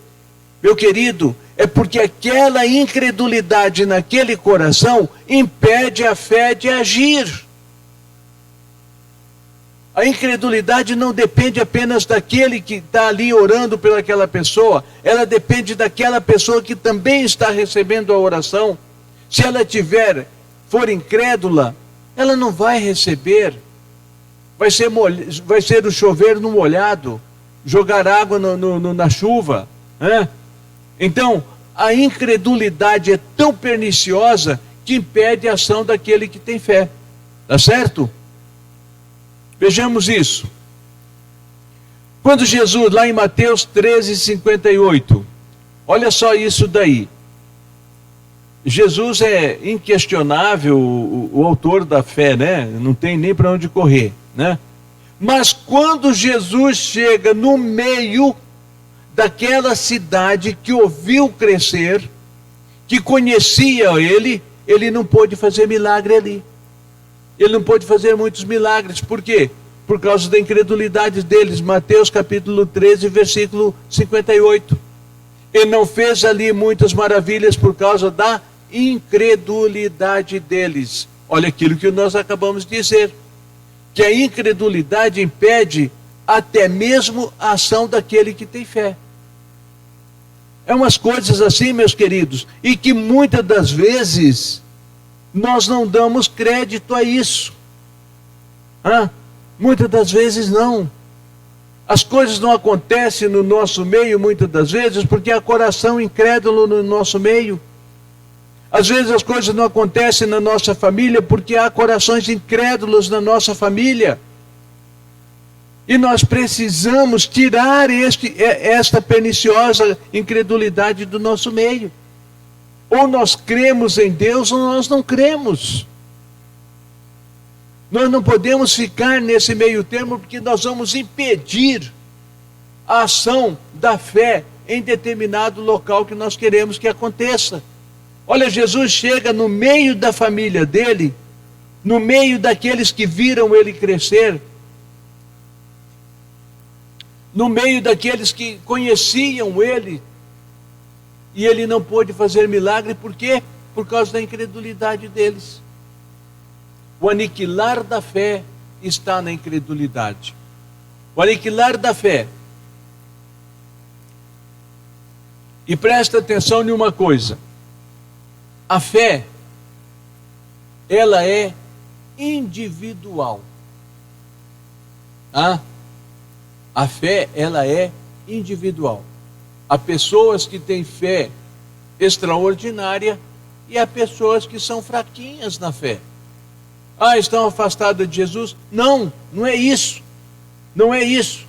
Meu querido, é porque aquela incredulidade naquele coração impede a fé de agir. A incredulidade não depende apenas daquele que está ali orando pelaquela pessoa, ela depende daquela pessoa que também está recebendo a oração. Se ela for incrédula, ela não vai receber. Vai ser o chover no molhado, jogar água na chuva. Né? Então, a incredulidade é tão perniciosa que impede a ação daquele que tem fé. Tá certo? Vejamos isso. Quando Jesus, lá em Mateus 13:58, olha só isso daí. Jesus é inquestionável, o autor da fé, né? Não tem nem para onde correr, né? Mas quando Jesus chega no meio daquela cidade que ouviu crescer, que conhecia ele não pôde fazer milagre ali. Ele não pôde fazer muitos milagres. Por quê? Por causa da incredulidade deles. Mateus capítulo 13, versículo 58. Ele não fez ali muitas maravilhas por causa da incredulidade deles. Olha aquilo que nós acabamos de dizer. Que a incredulidade impede até mesmo a ação daquele que tem fé. É umas coisas assim, meus queridos, e que muitas das vezes nós não damos crédito a isso. Muitas das vezes não. As coisas não acontecem no nosso meio muitas das vezes porque há coração incrédulo no nosso meio. Às vezes as coisas não acontecem na nossa família porque há corações incrédulos na nossa família. E nós precisamos tirar esta perniciosa incredulidade do nosso meio. Ou nós cremos em Deus ou nós não cremos. Nós não podemos ficar nesse meio termo porque nós vamos impedir a ação da fé em determinado local que nós queremos que aconteça. Olha, Jesus chega no meio da família dele, no meio daqueles que viram ele crescer, no meio daqueles que conheciam ele, e ele não pôde fazer milagre, por quê? Por causa da incredulidade deles. O aniquilar da fé está na incredulidade. O aniquilar da fé. E presta atenção em uma coisa. A fé, ela é individual. A fé, ela é individual. Há pessoas que têm fé extraordinária e há pessoas que são fraquinhas na fé. Estão afastadas de Jesus? Não, não é isso. Não é isso.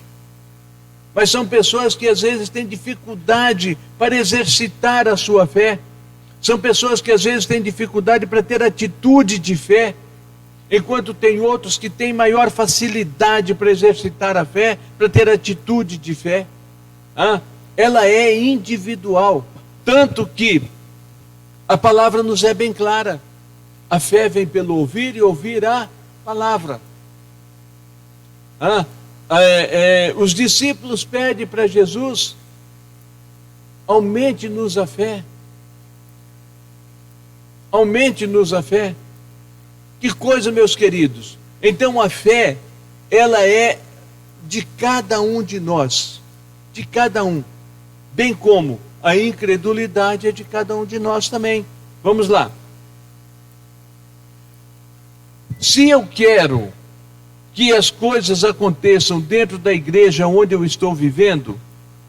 Mas são pessoas que às vezes têm dificuldade para exercitar a sua fé. São pessoas que às vezes têm dificuldade para ter atitude de fé. Enquanto tem outros que têm maior facilidade para exercitar a fé, para ter atitude de fé. Ela é individual. Tanto que a palavra nos é bem clara. A fé vem pelo ouvir e ouvir a palavra. Os discípulos pedem para Jesus: aumente-nos a fé. Aumente-nos a fé. Que coisa, meus queridos. Então a fé, ela é de cada um de nós. De cada um. Bem como a incredulidade é de cada um de nós também. Vamos lá. Se eu quero que as coisas aconteçam dentro da igreja onde eu estou vivendo,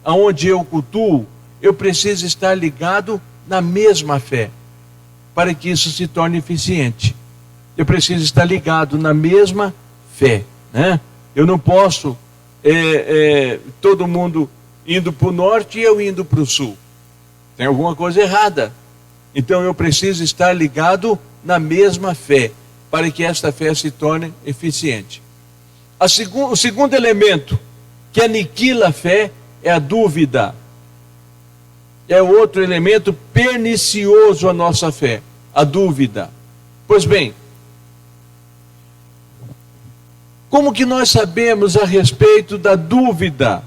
onde eu cultuo, eu preciso estar ligado na mesma fé, para que isso se torne eficiente. Eu preciso estar ligado na mesma fé, né? Eu não posso, todo mundo indo para o norte e eu indo para o sul. Tem alguma coisa errada. Então eu preciso estar ligado na mesma fé, para que esta fé se torne eficiente. O segundo elemento que aniquila a fé é a dúvida. É outro elemento pernicioso à nossa fé, a dúvida. Pois bem, como que nós sabemos a respeito da dúvida?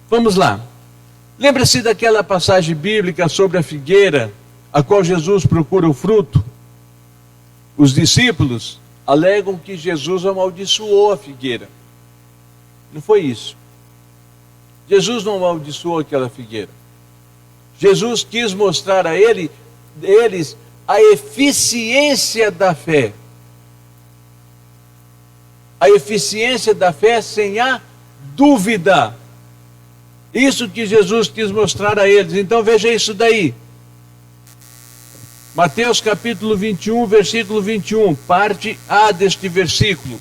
Vamos lá. Lembra-se daquela passagem bíblica sobre a figueira, a qual Jesus procura o fruto? Os discípulos alegam que Jesus amaldiçoou a figueira. Não foi isso. Jesus não amaldiçoou aquela figueira. Jesus quis mostrar a eles a eficiência da fé. A eficiência da fé sem a dúvida. Isso que Jesus quis mostrar a eles. Então veja isso daí. Mateus capítulo 21, versículo 21, parte A deste versículo.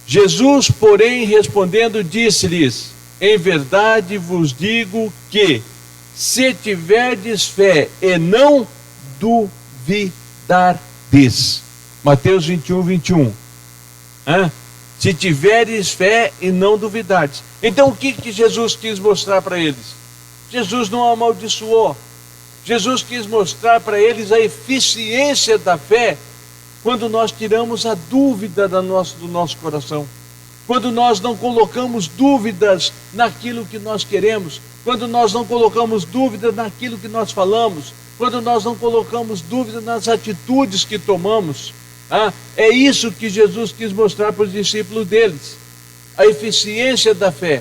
Jesus, porém, respondendo, disse-lhes: em verdade vos digo que, se tiverdes fé e não duvidardes. Mateus 21, 21. Se tiveres fé e não duvidardes. Então o que Jesus quis mostrar para eles? Jesus não amaldiçoou. Jesus quis mostrar para eles a eficiência da fé quando nós tiramos a dúvida do nosso coração. Quando nós não colocamos dúvidas naquilo que nós queremos. Quando nós não colocamos dúvidas naquilo que nós falamos. Quando nós não colocamos dúvida nas atitudes que tomamos. É isso que Jesus quis mostrar para os discípulos deles. A eficiência da fé.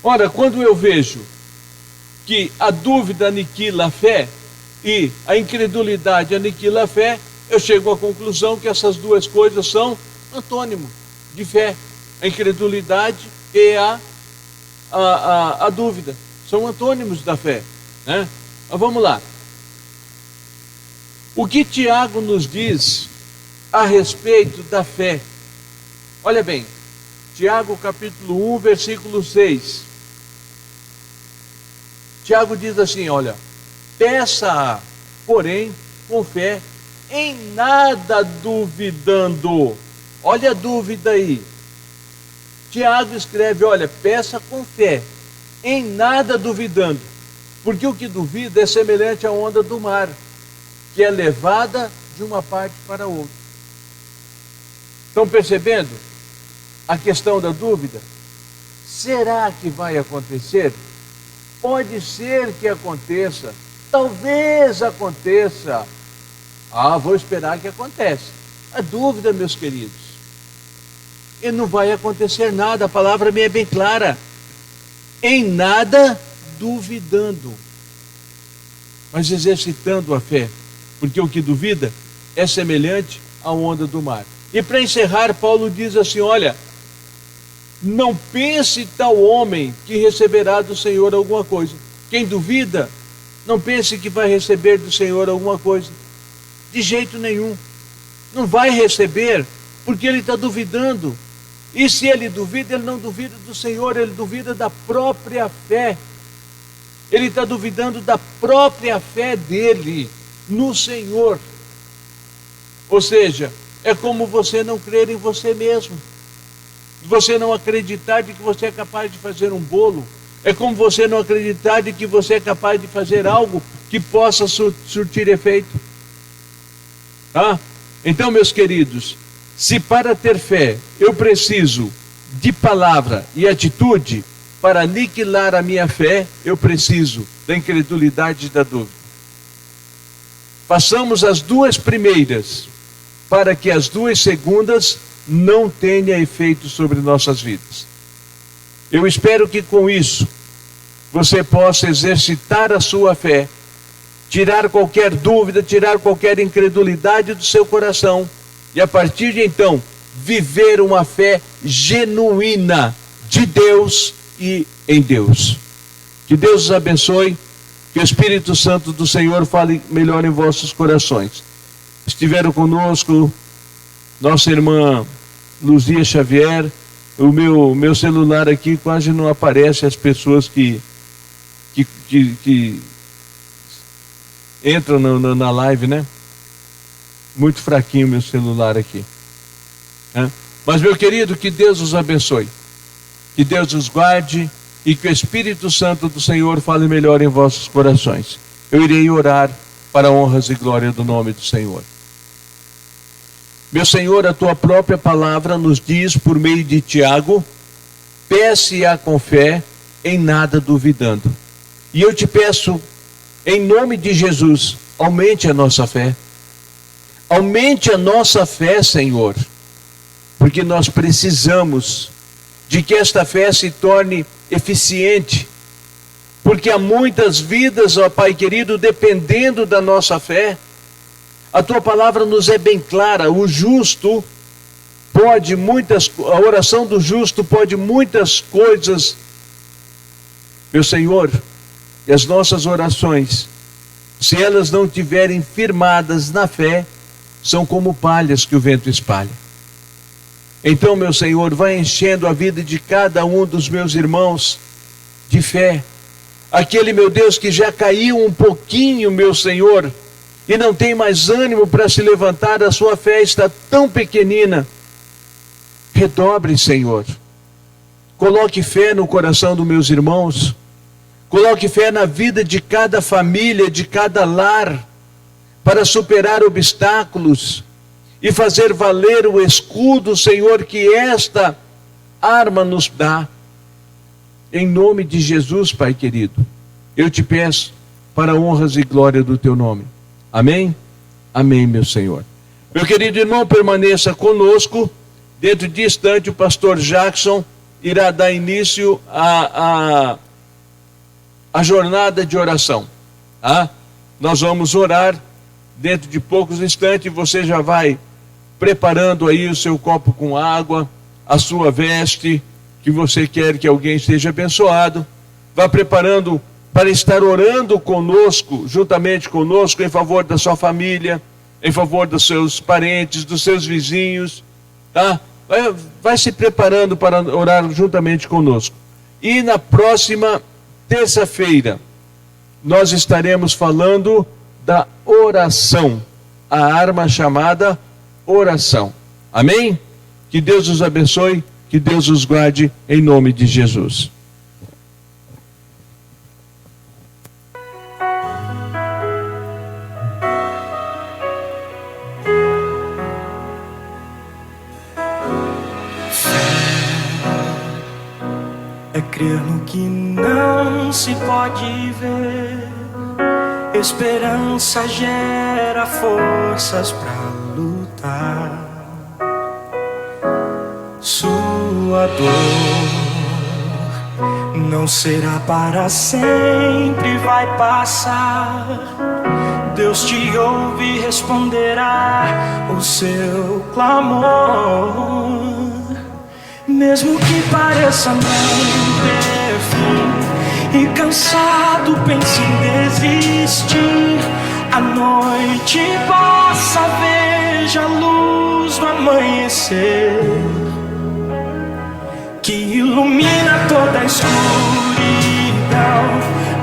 Ora, quando eu vejo que a dúvida aniquila a fé e a incredulidade aniquila a fé, eu chego à conclusão que essas duas coisas são antônimo de fé. A incredulidade e a dúvida são antônimos da fé, né? Mas vamos lá. O que Tiago nos diz a respeito da fé? Olha bem, Tiago capítulo 1, versículo 6. Tiago diz assim, olha, peça, porém, com fé, em nada duvidando. Olha a dúvida aí. Tiago escreve, olha, peça com fé, em nada duvidando. Porque o que duvida é semelhante à onda do mar, que é levada de uma parte para outra. Estão percebendo a questão da dúvida? Será que vai acontecer? Pode ser que aconteça, talvez aconteça. Vou esperar que aconteça. A dúvida, meus queridos, e não vai acontecer nada, a palavra minha é bem clara. Em nada duvidando, mas exercitando a fé, porque o que duvida é semelhante à onda do mar. E para encerrar, Paulo diz assim, olha, não pense tal homem que receberá do Senhor alguma coisa. Quem duvida, não pense que vai receber do Senhor alguma coisa. De jeito nenhum. Não vai receber, porque ele está duvidando. E se ele duvida, ele não duvida do Senhor, ele duvida da própria fé. Ele está duvidando da própria fé dele no Senhor. Ou seja, é como você não crer em você mesmo. Você não acreditar de que você é capaz de fazer um bolo. É como você não acreditar de que você é capaz de fazer algo que possa surtir efeito. Então, meus queridos, se para ter fé eu preciso de palavra e atitude, para aniquilar a minha fé, eu preciso da incredulidade e da dúvida. Façamos as duas primeiras, para que as duas segundas não tenha efeito sobre nossas vidas. Eu espero que com isso você possa exercitar a sua fé, tirar qualquer dúvida, tirar qualquer incredulidade do seu coração e a partir de então viver uma fé genuína, de Deus e em Deus. Que Deus os abençoe, que o Espírito Santo do Senhor fale melhor em vossos corações. Estiveram conosco nossa irmã Luzia Xavier. O meu celular aqui quase não aparece as pessoas que entram na live, né? Muito fraquinho meu celular aqui. Mas, meu querido, que Deus os abençoe, que Deus os guarde e que o Espírito Santo do Senhor fale melhor em vossos corações. Eu irei orar para honras e glória do nome do Senhor. Meu Senhor, a tua própria palavra nos diz, por meio de Tiago, peça-a com fé, em nada duvidando. E eu te peço, em nome de Jesus, aumente a nossa fé. Aumente a nossa fé, Senhor, porque nós precisamos de que esta fé se torne eficiente, porque há muitas vidas, ó Pai querido, dependendo da nossa fé. A tua palavra nos é bem clara, o justo pode a oração do justo pode muitas coisas, meu Senhor, e as nossas orações, se elas não tiverem firmadas na fé, são como palhas que o vento espalha. Então, meu Senhor, vai enchendo a vida de cada um dos meus irmãos de fé. Aquele, meu Deus, que já caiu um pouquinho, meu Senhor, e não tem mais ânimo para se levantar, a sua fé está tão pequenina. Redobre, Senhor. Coloque fé no coração dos meus irmãos. Coloque fé na vida de cada família, de cada lar, para superar obstáculos e fazer valer o escudo, Senhor, que esta arma nos dá. Em nome de Jesus, Pai querido, eu te peço para honras e glória do teu nome. Amém? Amém, meu Senhor. Meu querido irmão, permaneça conosco. Dentro de instante, o pastor Jackson irá dar início à jornada de oração. Tá? Nós vamos orar dentro de poucos instantes. Você já vai preparando aí o seu copo com água, a sua veste, que você quer que alguém esteja abençoado. Vá preparando para estar orando conosco, juntamente conosco, em favor da sua família, em favor dos seus parentes, dos seus vizinhos, tá? Vai se preparando para orar juntamente conosco. E na próxima terça-feira, nós estaremos falando da oração, a arma chamada oração. Amém? Que Deus os abençoe, que Deus os guarde, em nome de Jesus. É crer no que não se pode ver. Esperança gera forças pra lutar. Sua dor não será para sempre, vai passar. Deus te ouve e responderá o seu clamor. Mesmo que pareça não ter fim e cansado pense em desistir, a noite passa, veja a luz do amanhecer que ilumina toda a escuridão.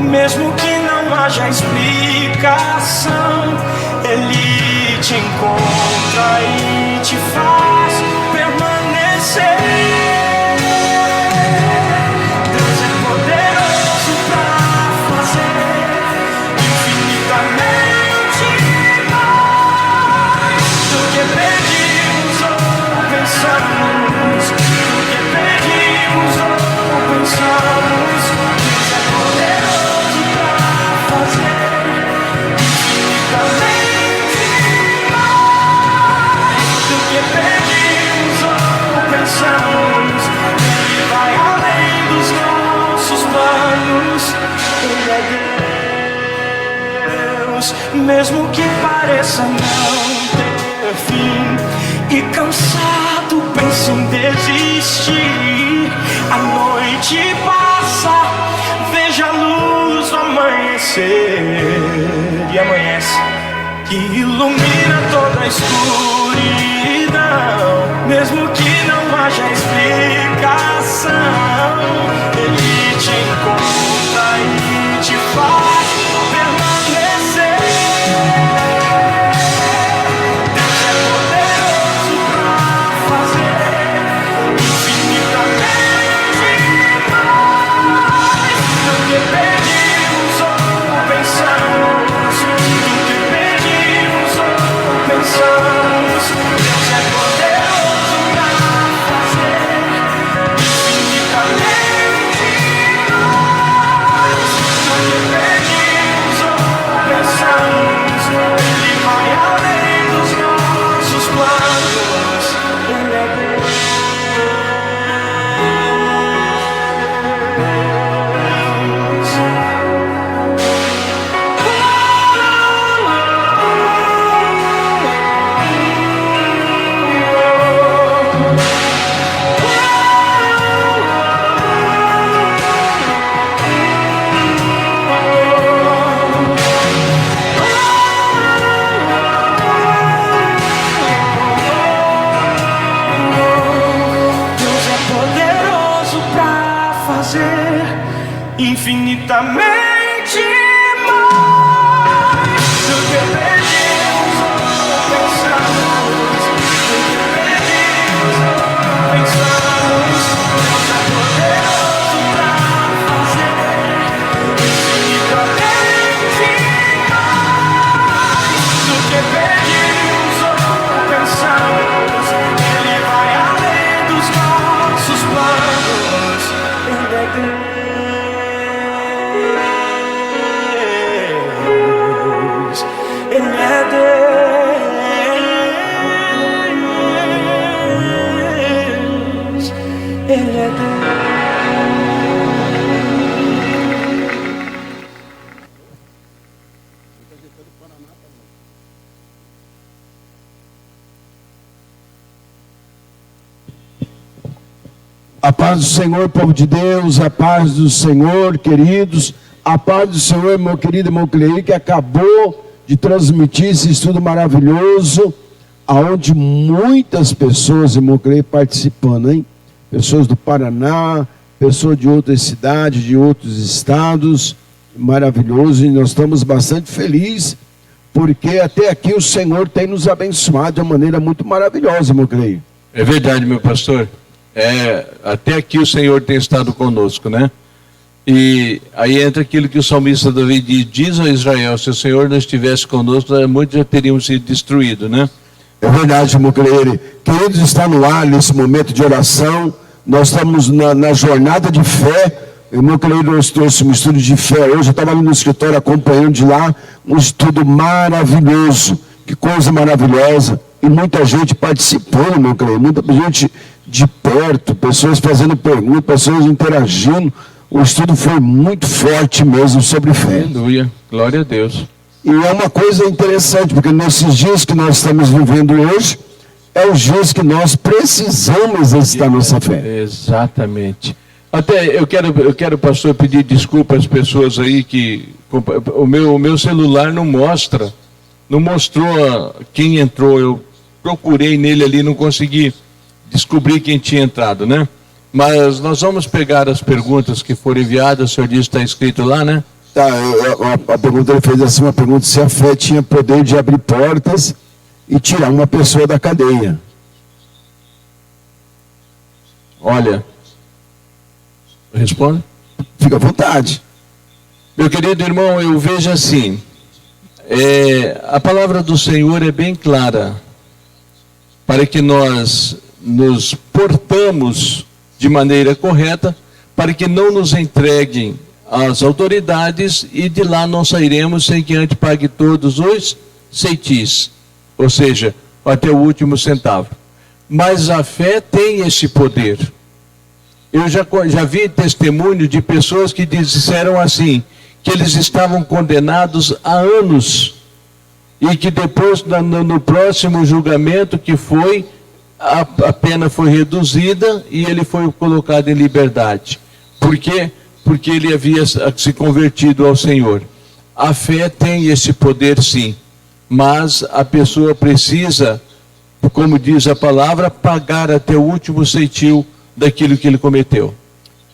Mesmo que não haja explicação, Ele te encontra e te faz permanecer. Mesmo que pareça não ter fim e cansado pense em desistir, a noite passa, veja a luz do amanhecer. E amanhece, que ilumina toda a escuridão. Mesmo que não haja explicação, ele te encontra e te faz permanecer. Deus é poderoso pra fazer infinitamente mais do que pedimos ou pensamos. Do que pedimos ou pensamos. Deus é poderoso pra fazer infinitamente mais do que pedimos ou pensamos. Ele vai além dos nossos planos. Ele é Deus. Deus é poderoso pra fazer infinitamente mais do que pedimos ou pensamos. Do que pedimos ou pensamos. Deus é poderoso pra fazer infinitamente mais do que pedimos ou pensamos. Ele vai além dos nossos planos. Ele é Deus. Ele é Deus. Ele é Deus. A paz do Senhor, povo de Deus, a paz do Senhor, queridos, a paz do Senhor, meu querido irmão Cleir, que acabou de transmitir esse estudo maravilhoso, aonde muitas pessoas, irmão Cleir, participando, hein? Pessoas do Paraná, pessoas de outras cidades, de outros estados, maravilhoso, e nós estamos bastante felizes, porque até aqui o Senhor tem nos abençoado de uma maneira muito maravilhosa, irmão Cleir. É verdade, meu pastor. Até aqui o Senhor tem estado conosco, né? E aí entra aquilo que o salmista Davi diz a Israel: se o Senhor não estivesse conosco, muitos já teriam sido destruídos, né? É verdade, irmão Cleire. Queridos, está no ar nesse momento de oração. Nós estamos na jornada de fé. O irmão Cleire nos trouxe um estudo de fé hoje. Eu estava ali no escritório acompanhando de lá um estudo maravilhoso. Que coisa maravilhosa. E muita gente participando, irmão Cleire. Muita gente de perto, pessoas fazendo perguntas, pessoas interagindo. O estudo foi muito forte mesmo sobre fé. Aleluia, glória a Deus. E é uma coisa interessante, porque nesses dias que nós estamos vivendo hoje, é os dias que nós precisamos exercitar nossa fé. Exatamente. Até eu quero, pastor, pedir desculpa às pessoas aí que o meu celular não mostrou quem entrou. Eu procurei nele ali, não consegui descobrir quem tinha entrado, né? Mas nós vamos pegar as perguntas que foram enviadas. O senhor disse que está escrito lá, né? Tá, a pergunta, ele fez assim, uma pergunta: se a fé tinha poder de abrir portas e tirar uma pessoa da cadeia. Olha, responde. Fica à vontade. Meu querido irmão, eu vejo assim, a palavra do Senhor é bem clara, para que nós nos portamos de maneira correta, para que não nos entreguem às autoridades e de lá não sairemos sem que antes pague todos os ceitis, ou seja, até o último centavo. Mas a fé tem esse poder. Eu já vi testemunho de pessoas que disseram assim, que eles estavam condenados há anos, e que depois, no próximo julgamento que foi, a pena foi reduzida e ele foi colocado em liberdade. Por quê? Porque ele havia se convertido ao Senhor. A fé tem esse poder, sim, mas a pessoa precisa, como diz a palavra, pagar até o último centil daquilo que ele cometeu.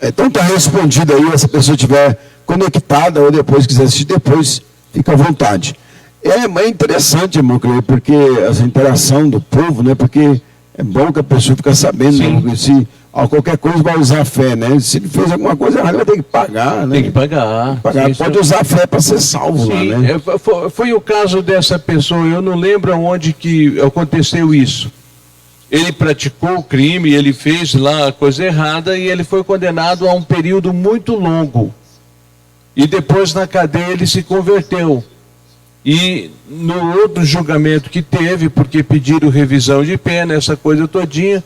Então está respondido aí, se a pessoa estiver conectada ou depois quiser assistir, depois fica à vontade. É interessante, irmão, porque essa interação do povo, né? Porque é bom que a pessoa fique sabendo, né? Se qualquer coisa vai usar a fé, né? Se ele fez alguma coisa errada, vai ter que pagar, né? Tem que pagar. Sim, pode usar a fé para ser salvo, sim, lá, né? Foi o caso dessa pessoa, eu não lembro onde que aconteceu isso. Ele praticou o crime, ele fez lá a coisa errada e ele foi condenado a um período muito longo. E depois na cadeia ele se converteu. E no outro julgamento que teve, porque pediram revisão de pena, essa coisa todinha,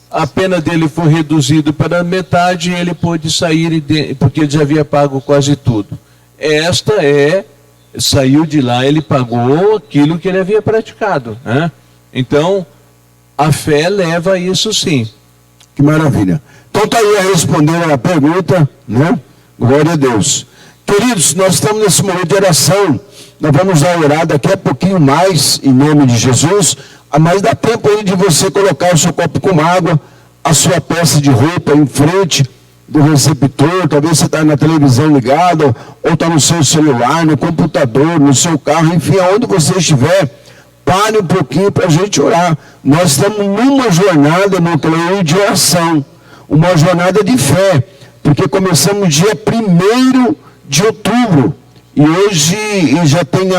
a pena dele foi reduzida para metade e ele pôde sair, porque ele já havia pago quase tudo. Saiu de lá, ele pagou aquilo que ele havia praticado, né? Então, a fé leva a isso, sim. Que maravilha. Então está aí a responder a pergunta, né? Glória a Deus. Queridos, nós estamos nesse momento de oração. Nós vamos orar daqui a pouquinho mais, em nome de Jesus. Mas dá tempo aí de você colocar o seu copo com água, a sua peça de roupa em frente do receptor. Talvez você está na televisão ligada, ou está no seu celular, no computador, no seu carro, enfim, aonde você estiver. Pare um pouquinho para a gente orar. Nós estamos numa jornada, meu querido, de oração. Uma jornada de fé. Porque começamos dia 1º de outubro. E hoje já tem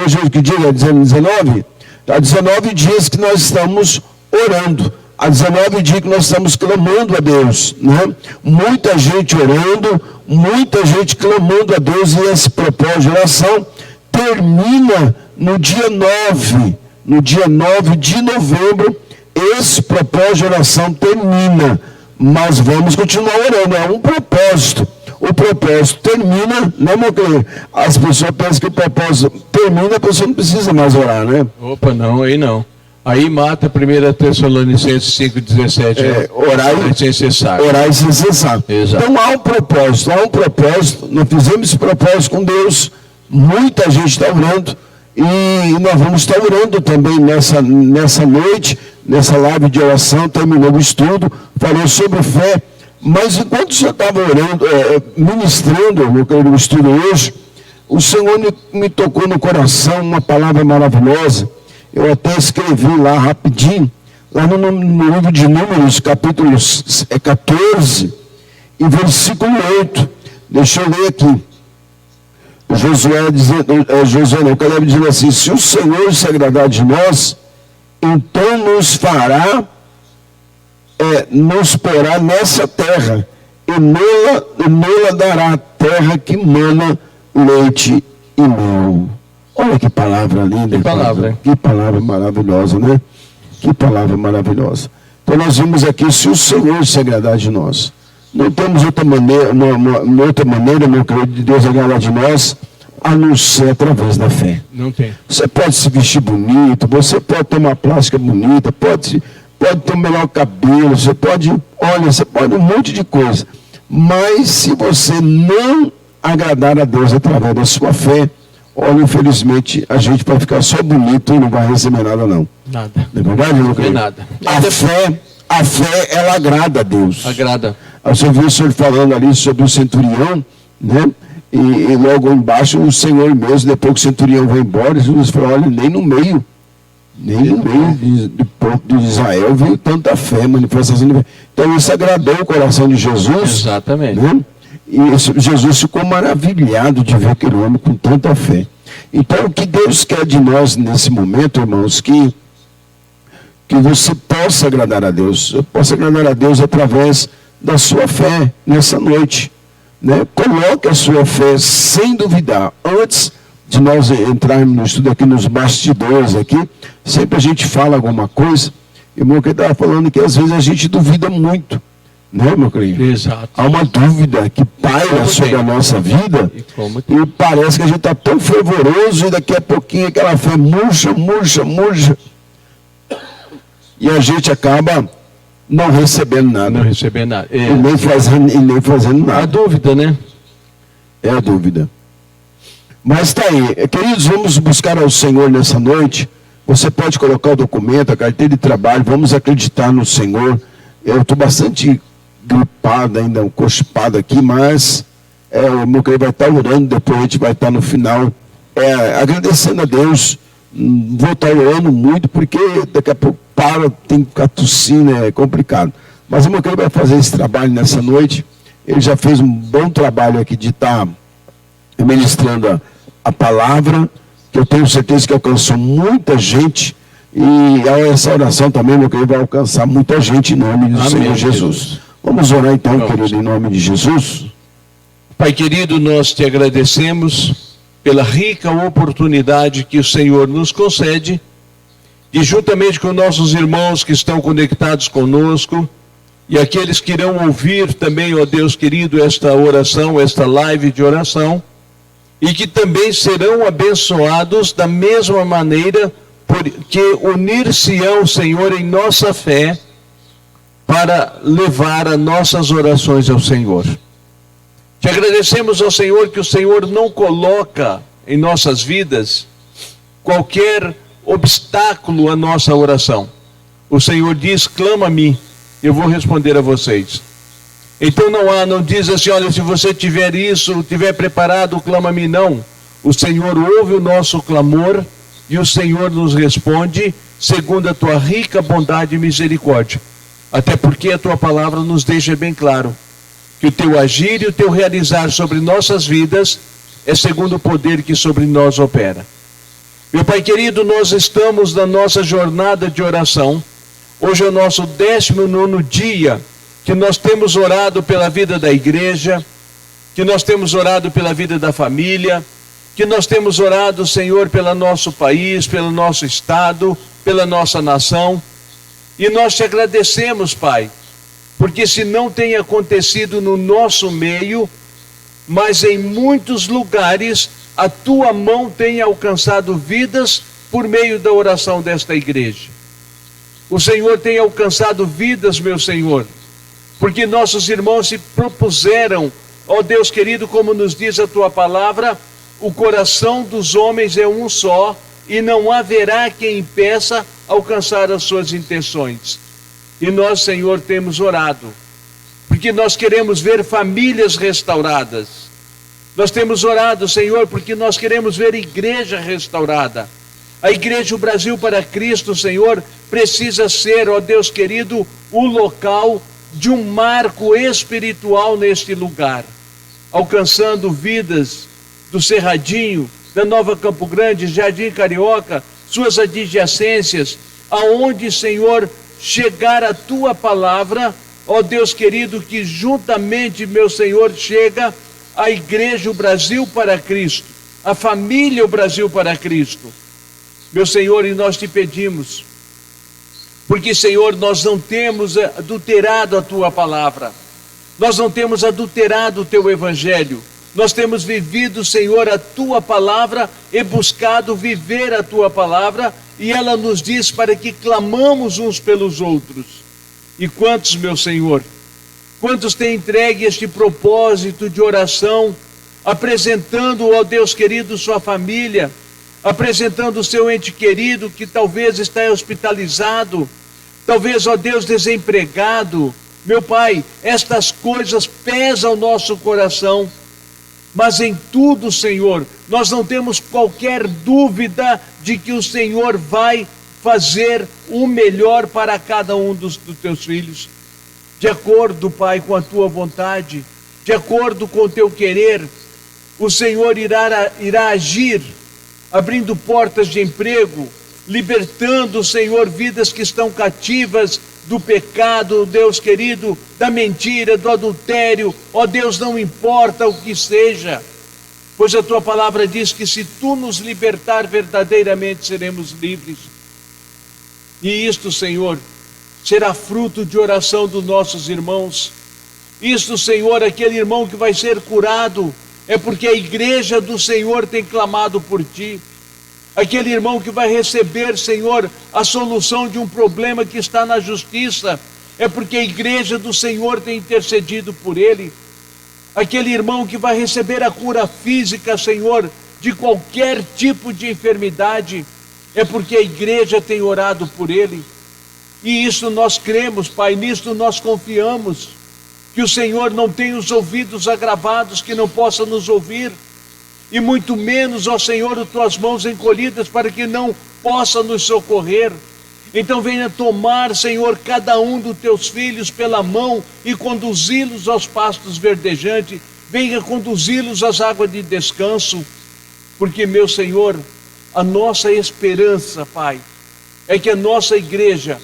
hoje que dia? 19? Há 19 dias que nós estamos orando. Há 19 dias que nós estamos clamando a Deus, né? Muita gente orando, muita gente clamando a Deus. E esse propósito de oração termina no dia 9. No dia 9 de novembro, esse propósito de oração termina. Mas vamos continuar orando, é um propósito. O propósito termina, né, meu querido? As pessoas pensam que o propósito termina, a pessoa não precisa mais orar, né? Opa, não, aí não. Aí mata 1 Tessalonicenses 5,17. Orar sem cessar. Orar e sem cessar. Exato. Então há um propósito, nós fizemos esse propósito com Deus, muita gente está orando, e nós vamos estar orando também nessa noite, nessa live de oração. Terminou o estudo, falou sobre fé. Mas enquanto o senhor estava orando, ministrando no estudo hoje, o Senhor me tocou no coração uma palavra maravilhosa. Eu até escrevi lá rapidinho, lá no livro de Números, capítulo 14, e versículo 8. Deixa eu ler aqui. Caleb dizendo assim: se o Senhor se agradar de nós, então nos porá nessa terra, e nela dará a terra que mana leite e mel. Olha que palavra linda. Que palavra. Que palavra maravilhosa, né? Que palavra maravilhosa. Então nós vimos aqui: se o Senhor se agradar de nós. Não temos outra maneira, meu querido, de Deus agradar de nós, a não ser através da fé. Não tem. Você pode se vestir bonito, você pode ter uma plástica bonita, pode ter o melhor cabelo, você pode um monte de coisa. Mas se você não agradar a Deus através da sua fé, olha, infelizmente, a gente vai ficar só bonito e não vai receber nada, não. Nada. Não é verdade, meu querido? Não é nada. A fé, ela agrada a Deus. Agrada. Você viu o senhor falando ali sobre o centurião, né? E logo embaixo o Senhor mesmo, depois que o centurião vai embora, Jesus falou: olha, nem no meio de Israel veio tanta fé, manifestação de fé. Então isso agradou o coração de Jesus. Exatamente. Né? E Jesus ficou maravilhado de ver aquele homem com tanta fé. Então o que Deus quer de nós nesse momento, irmãos, que você possa agradar a Deus. Eu posso agradar a Deus através da sua fé nessa noite. Né? Coloque a sua fé sem duvidar. Antes de nós entrarmos no estudo aqui nos bastidores aqui, sempre a gente fala alguma coisa. E o meu querido estava falando que às vezes a gente duvida muito. Né, meu querido? Exato. Há uma dúvida que paira sobre a nossa vida. E parece que a gente está tão fervoroso e daqui a pouquinho aquela fé murcha. e a gente acaba não recebendo nada. Não receber nada. E nem fazendo nada. A dúvida, né? É a dúvida. Mas está aí. Queridos, vamos buscar ao Senhor nessa noite. Você pode colocar o documento, a carteira de trabalho. Vamos acreditar no Senhor. Eu estou bastante gripado ainda, constipado aqui, mas o meu querido vai estar orando, depois a gente vai estar no final agradecendo a Deus. Vou estar orando muito, porque daqui a pouco tem que ficar tossindo, é complicado. Mas o meu querido vai fazer esse trabalho nessa noite. Ele já fez um bom trabalho aqui de estar ministrando a palavra, que eu tenho certeza que alcançou muita gente. E essa oração também, meu querido, vai alcançar muita gente em nome do Senhor Jesus. Vamos orar então, querido, em nome de Jesus. Pai querido, nós te agradecemos pela rica oportunidade que o Senhor nos concede, e juntamente com nossos irmãos que estão conectados conosco, e aqueles que irão ouvir também, ó Deus querido, esta oração, esta live de oração, e que também serão abençoados da mesma maneira, porque unir-se-ão, Senhor, em nossa fé, para levar as nossas orações ao Senhor. Te agradecemos ao Senhor que o Senhor não coloca em nossas vidas qualquer obstáculo à nossa oração. O Senhor diz: clama-me, eu vou responder a vocês. Então não diz assim: olha, se você tiver isso, tiver preparado, clama-me. Não. O Senhor ouve o nosso clamor e o Senhor nos responde segundo a tua rica bondade e misericórdia. Até porque a tua palavra nos deixa bem claro que o teu agir e o teu realizar sobre nossas vidas é segundo o poder que sobre nós opera. Meu Pai querido, nós estamos na nossa jornada de oração. Hoje é o nosso 19º dia que nós temos orado pela vida da igreja, que nós temos orado pela vida da família, que nós temos orado, Senhor, pelo nosso país, pelo nosso estado, pela nossa nação. E nós te agradecemos, Pai, porque se não tem acontecido no nosso meio, mas em muitos lugares, a tua mão tem alcançado vidas por meio da oração desta igreja. O Senhor tem alcançado vidas, meu Senhor, porque nossos irmãos se propuseram, ó Deus querido, como nos diz a tua palavra, o coração dos homens é um só, e não haverá quem impeça alcançar as suas intenções. E nós, Senhor, temos orado, porque nós queremos ver famílias restauradas. Nós temos orado, Senhor, porque nós queremos ver igreja restaurada. A igreja, o Brasil para Cristo, Senhor, precisa ser, ó Deus querido, o local de um marco espiritual neste lugar, alcançando vidas do Cerradinho, da Nova Campo Grande, Jardim Carioca, suas adjacências, aonde, Senhor, chegar a tua palavra, ó Deus querido, que juntamente, meu Senhor, chega a igreja, o Brasil para Cristo, a família, o Brasil para Cristo. Meu Senhor, e nós te pedimos, porque, Senhor, nós não temos adulterado a tua palavra, nós não temos adulterado o teu evangelho, nós temos vivido, Senhor, a tua palavra e buscado viver a tua palavra, e ela nos diz para que clamamos uns pelos outros. E quantos, meu Senhor, quantos têm entregue este propósito de oração, apresentando, ó Deus querido, sua família, apresentando o seu ente querido que talvez está hospitalizado, talvez, ó Deus, desempregado. Meu Pai, estas coisas pesam o nosso coração, mas em tudo, Senhor, nós não temos qualquer dúvida de que o Senhor vai fazer o melhor para cada um dos teus filhos, de acordo, Pai, com a tua vontade, de acordo com o teu querer. O Senhor irá agir, abrindo portas de emprego, libertando, Senhor, vidas que estão cativas do pecado, Deus querido, da mentira, do adultério. Ó Deus, não importa o que seja, pois a tua palavra diz que se tu nos libertar verdadeiramente, seremos livres. E isto, Senhor, será fruto de oração dos nossos irmãos. Isto, Senhor, aquele irmão que vai ser curado, é porque a igreja do Senhor tem clamado por ti. aquele irmão que vai receber, Senhor, a solução de um problema que está na justiça, é porque a igreja do Senhor tem intercedido por ele. Aquele irmão que vai receber a cura física, Senhor, de qualquer tipo de enfermidade, é porque a igreja tem orado por ele. E isso nós cremos, Pai, nisto nós confiamos, que o Senhor não tem os ouvidos agravados que não possa nos ouvir, e muito menos, ó Senhor, as tuas mãos encolhidas para que não possa nos socorrer. Então venha tomar, Senhor, cada um dos teus filhos pela mão e conduzi-los aos pastos verdejantes, venha conduzi-los às águas de descanso, porque, meu Senhor, a nossa esperança, Pai, é que a nossa igreja,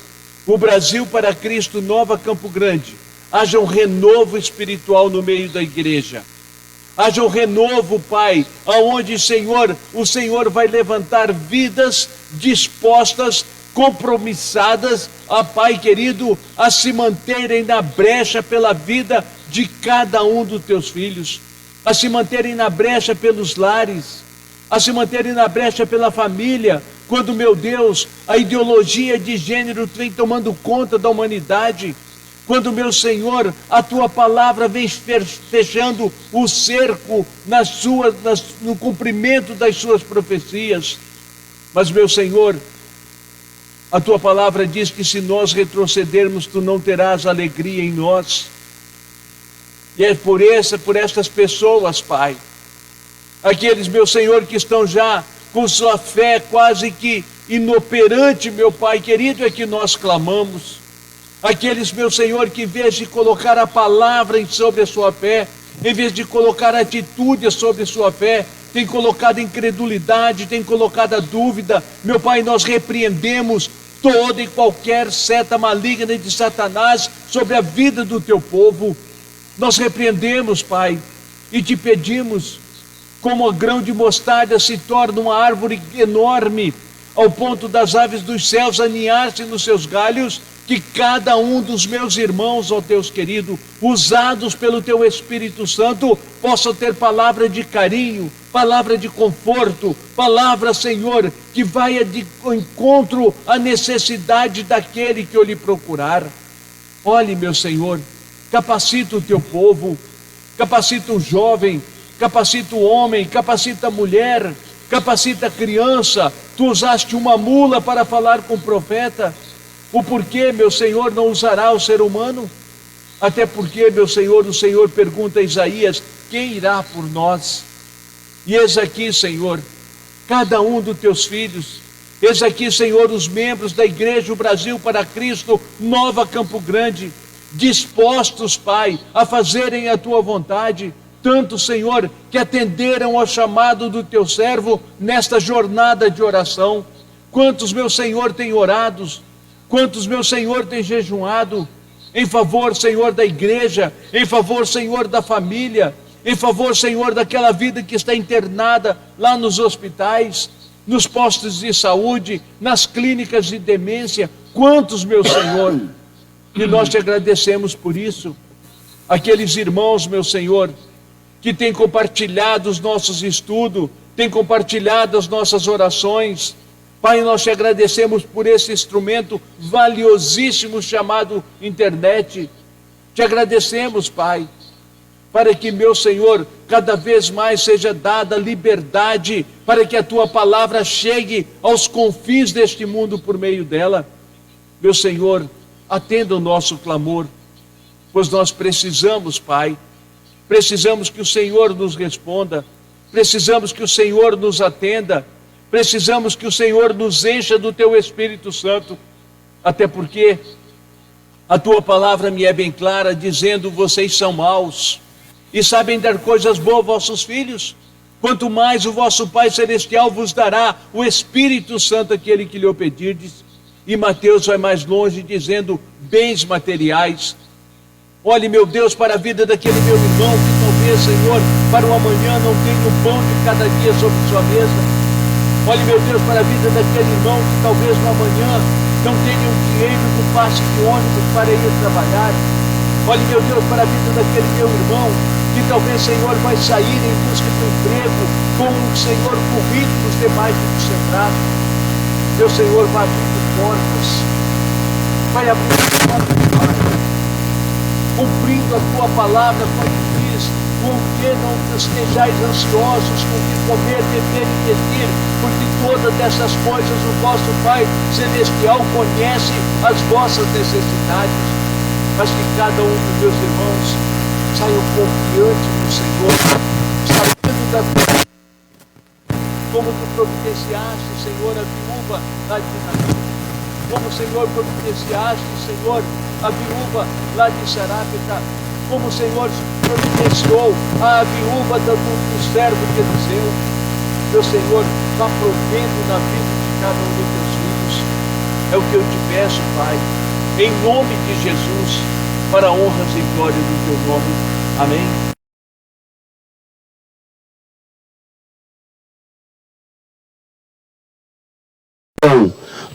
o Brasil para Cristo Nova Campo Grande, haja um renovo espiritual no meio da igreja. Haja um renovo, Pai, aonde, Senhor, o Senhor vai levantar vidas dispostas, compromissadas, a Pai querido, a se manterem na brecha pela vida de cada um dos teus filhos, a se manterem na brecha pelos lares, a se manterem na brecha pela família, quando, meu Deus, a ideologia de gênero vem tomando conta da humanidade, quando, meu Senhor, a tua palavra vem fechando o cerco no cumprimento das suas profecias. Mas, meu Senhor, a tua palavra diz que se nós retrocedermos, tu não terás alegria em nós. E é por estas pessoas, Pai, aqueles, meu Senhor, que estão já com sua fé quase que inoperante, meu Pai querido, é que nós clamamos. Aqueles, meu Senhor, que em vez de colocar a palavra sobre a sua fé, em vez de colocar atitude sobre a sua fé, tem colocado incredulidade, tem colocado a dúvida. Meu Pai, nós repreendemos toda e qualquer seta maligna de Satanás sobre a vida do teu povo. Nós repreendemos, Pai, e te pedimos, como o grão de mostarda se torna uma árvore enorme, ao ponto das aves dos céus aninhar-se nos seus galhos, que cada um dos meus irmãos, ó Deus querido, usados pelo teu Espírito Santo, possam ter palavra de carinho, palavra de conforto, palavra, Senhor, que vai de encontro à necessidade daquele que eu lhe procurar. Olhe, meu Senhor, capacita o teu povo, capacita o jovem, capacita o homem, capacita a mulher, capacita a criança. Tu usaste uma mula para falar com o profeta. O porquê, meu Senhor, não usará o ser humano? Até porque, meu Senhor, o Senhor pergunta a Isaías: quem irá por nós? E eis aqui, Senhor, cada um dos teus filhos, eis aqui, Senhor, os membros da Igreja Brasil para Cristo Nova Campo Grande, dispostos, Pai, a fazerem a tua vontade. Tanto, Senhor, que atenderam ao chamado do teu servo nesta jornada de oração. Quantos, meu Senhor, têm orado? Quantos, meu Senhor, têm jejuado em favor, Senhor, da igreja, em favor, Senhor, da família, em favor, Senhor, daquela vida que está internada lá nos hospitais, nos postos de saúde, nas clínicas de demência. Quantos, meu Senhor, e nós te agradecemos por isso. Aqueles irmãos, meu Senhor, que têm compartilhado os nossos estudos, têm compartilhado as nossas orações. Pai, nós te agradecemos por esse instrumento valiosíssimo chamado internet. Te agradecemos, Pai, para que, meu Senhor, cada vez mais seja dada liberdade, para que a tua palavra chegue aos confins deste mundo por meio dela. Meu Senhor, atenda o nosso clamor, pois nós precisamos, Pai, precisamos que o Senhor nos responda, precisamos que o Senhor nos atenda, precisamos que o Senhor nos encha do teu Espírito Santo, até porque a tua palavra me é bem clara, dizendo: vocês são maus e sabem dar coisas boas aos vossos filhos, quanto mais o vosso Pai Celestial vos dará o Espírito Santo, aquele que lhe o pedirdes. E Mateus vai mais longe, dizendo: bens materiais. Olhe, meu Deus, para a vida daquele meu irmão que talvez, Senhor, para o amanhã não tenha o pão de cada dia sobre sua mesa. Olhe, meu Deus, para a vida daquele irmão que talvez no amanhã não tenha o dinheiro do passe de ônibus para ir trabalhar. Olhe, meu Deus, para a vida daquele meu irmão que talvez, Senhor, vai sair em busca de emprego com o Senhor currículos demais do que sembrado. Meu Senhor, vai abrindo portas, vai abrindo portas, Pai, cumprindo a Tua palavra quando diz: com que não estejais ansiosos com que comer, beber e vestir, porque todas essas coisas o vosso Pai Celestial conhece as vossas necessidades. Mas que cada um dos meus irmãos saia confiante no Senhor, sabendo da vida, como tu providenciaste, Senhor, a viúva lá de Naim, como o Senhor providenciaste, Senhor, a viúva lá de Sarapta, como o Senhor providenciou a viúva do servo de Eliseu. Meu Senhor, vá provendo na vida de cada um dos teus filhos. É o que eu te peço, Pai, em nome de Jesus, para a honra e glória do teu nome. Amém.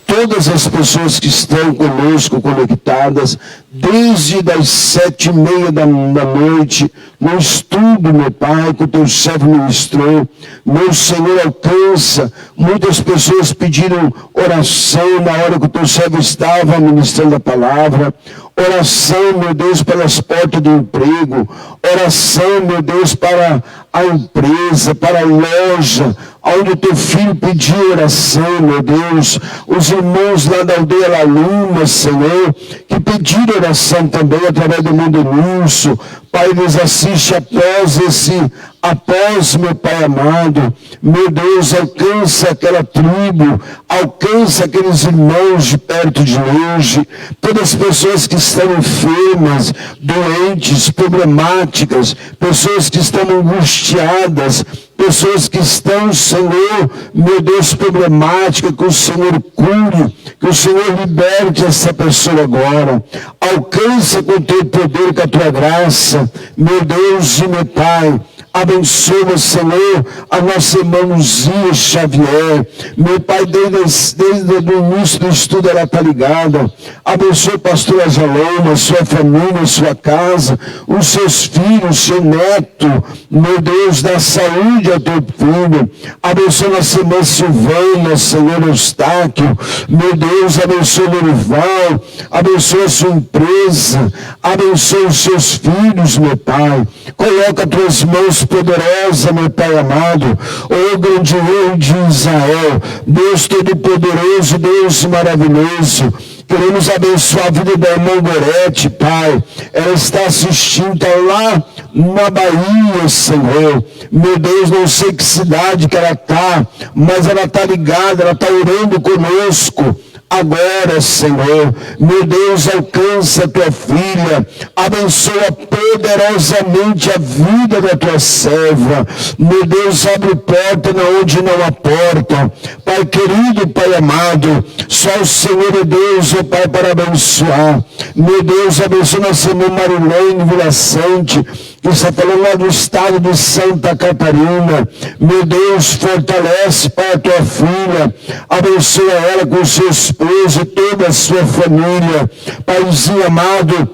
Todas as pessoas que estão conosco conectadas, desde as 7:30 da noite, no estudo, meu Pai, que o teu servo ministrou, meu Senhor, alcança. Muitas pessoas pediram oração na hora que o teu servo estava ministrando a palavra. Oração, meu Deus, pelas portas do emprego. Oração, meu Deus, para a empresa, para a loja, onde o teu filho pediu oração, meu Deus. Os irmãos lá da aldeia La Luna, Senhor, que pediram oração também através do Mundo Nilson. Pai, eles assistem após, meu Pai amado, meu Deus, alcança aquela tribo, alcança aqueles irmãos de perto de longe, todas as pessoas que estão enfermas, doentes, problemáticas, pessoas que estão angustiadas, pessoas que estão, Senhor, meu Deus, problemática, que o Senhor cure, que o Senhor liberte essa pessoa agora. Alcança com o teu poder, com a tua graça, meu Deus e meu Pai. Abençoa, Senhor, a nossa irmã Luzia Xavier. Meu Pai, desde o início do estudo ela está ligada. Abençoa o pastor Ajaloma, a sua família, a sua casa, os seus filhos, seu neto. Meu Deus, dá saúde ao teu filho. Abençoa nossa irmã Silvana, Senhor Eustáquio. Meu Deus, abençoa o Lorival. Abençoa a sua empresa. Abençoa os seus filhos, meu Pai. Coloca as tuas mãos poderosa, meu Pai amado, ó grande rei de Israel, Deus Todo-Poderoso, Deus maravilhoso. Queremos abençoar a vida da irmã Gorete, Pai. Ela está assistindo, está lá na Bahia, Senhor. Meu Deus, não sei que cidade que ela está, mas ela está ligada, ela está orando conosco. Agora, Senhor, meu Deus, alcança a tua filha, abençoa poderosamente a vida da tua serva. Meu Deus, abre porta onde não há porta. Pai querido, Pai amado, só o Senhor é Deus, ó Pai, para abençoar. Meu Deus, abençoa nossa irmã Marilene Vila Sante, que está falando lá do estado de Santa Catarina. Meu Deus, fortalece, Pai, a tua filha, abençoa ela com seu esposo e toda a sua família. Paizinho amado,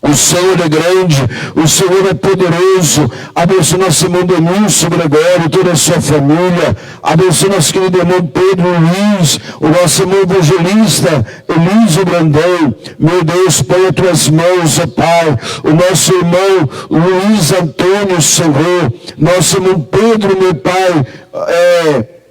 o Senhor é grande, o Senhor é poderoso. Abençoa nosso irmão Denilson Gregório, toda a sua família. Abençoa nosso querido irmão Pedro Luiz, o nosso irmão evangelista Elísio Brandão. Meu Deus, põe as tuas mãos, ó Pai. O nosso irmão Luiz Antônio, Senhor. Nosso irmão Pedro, meu Pai,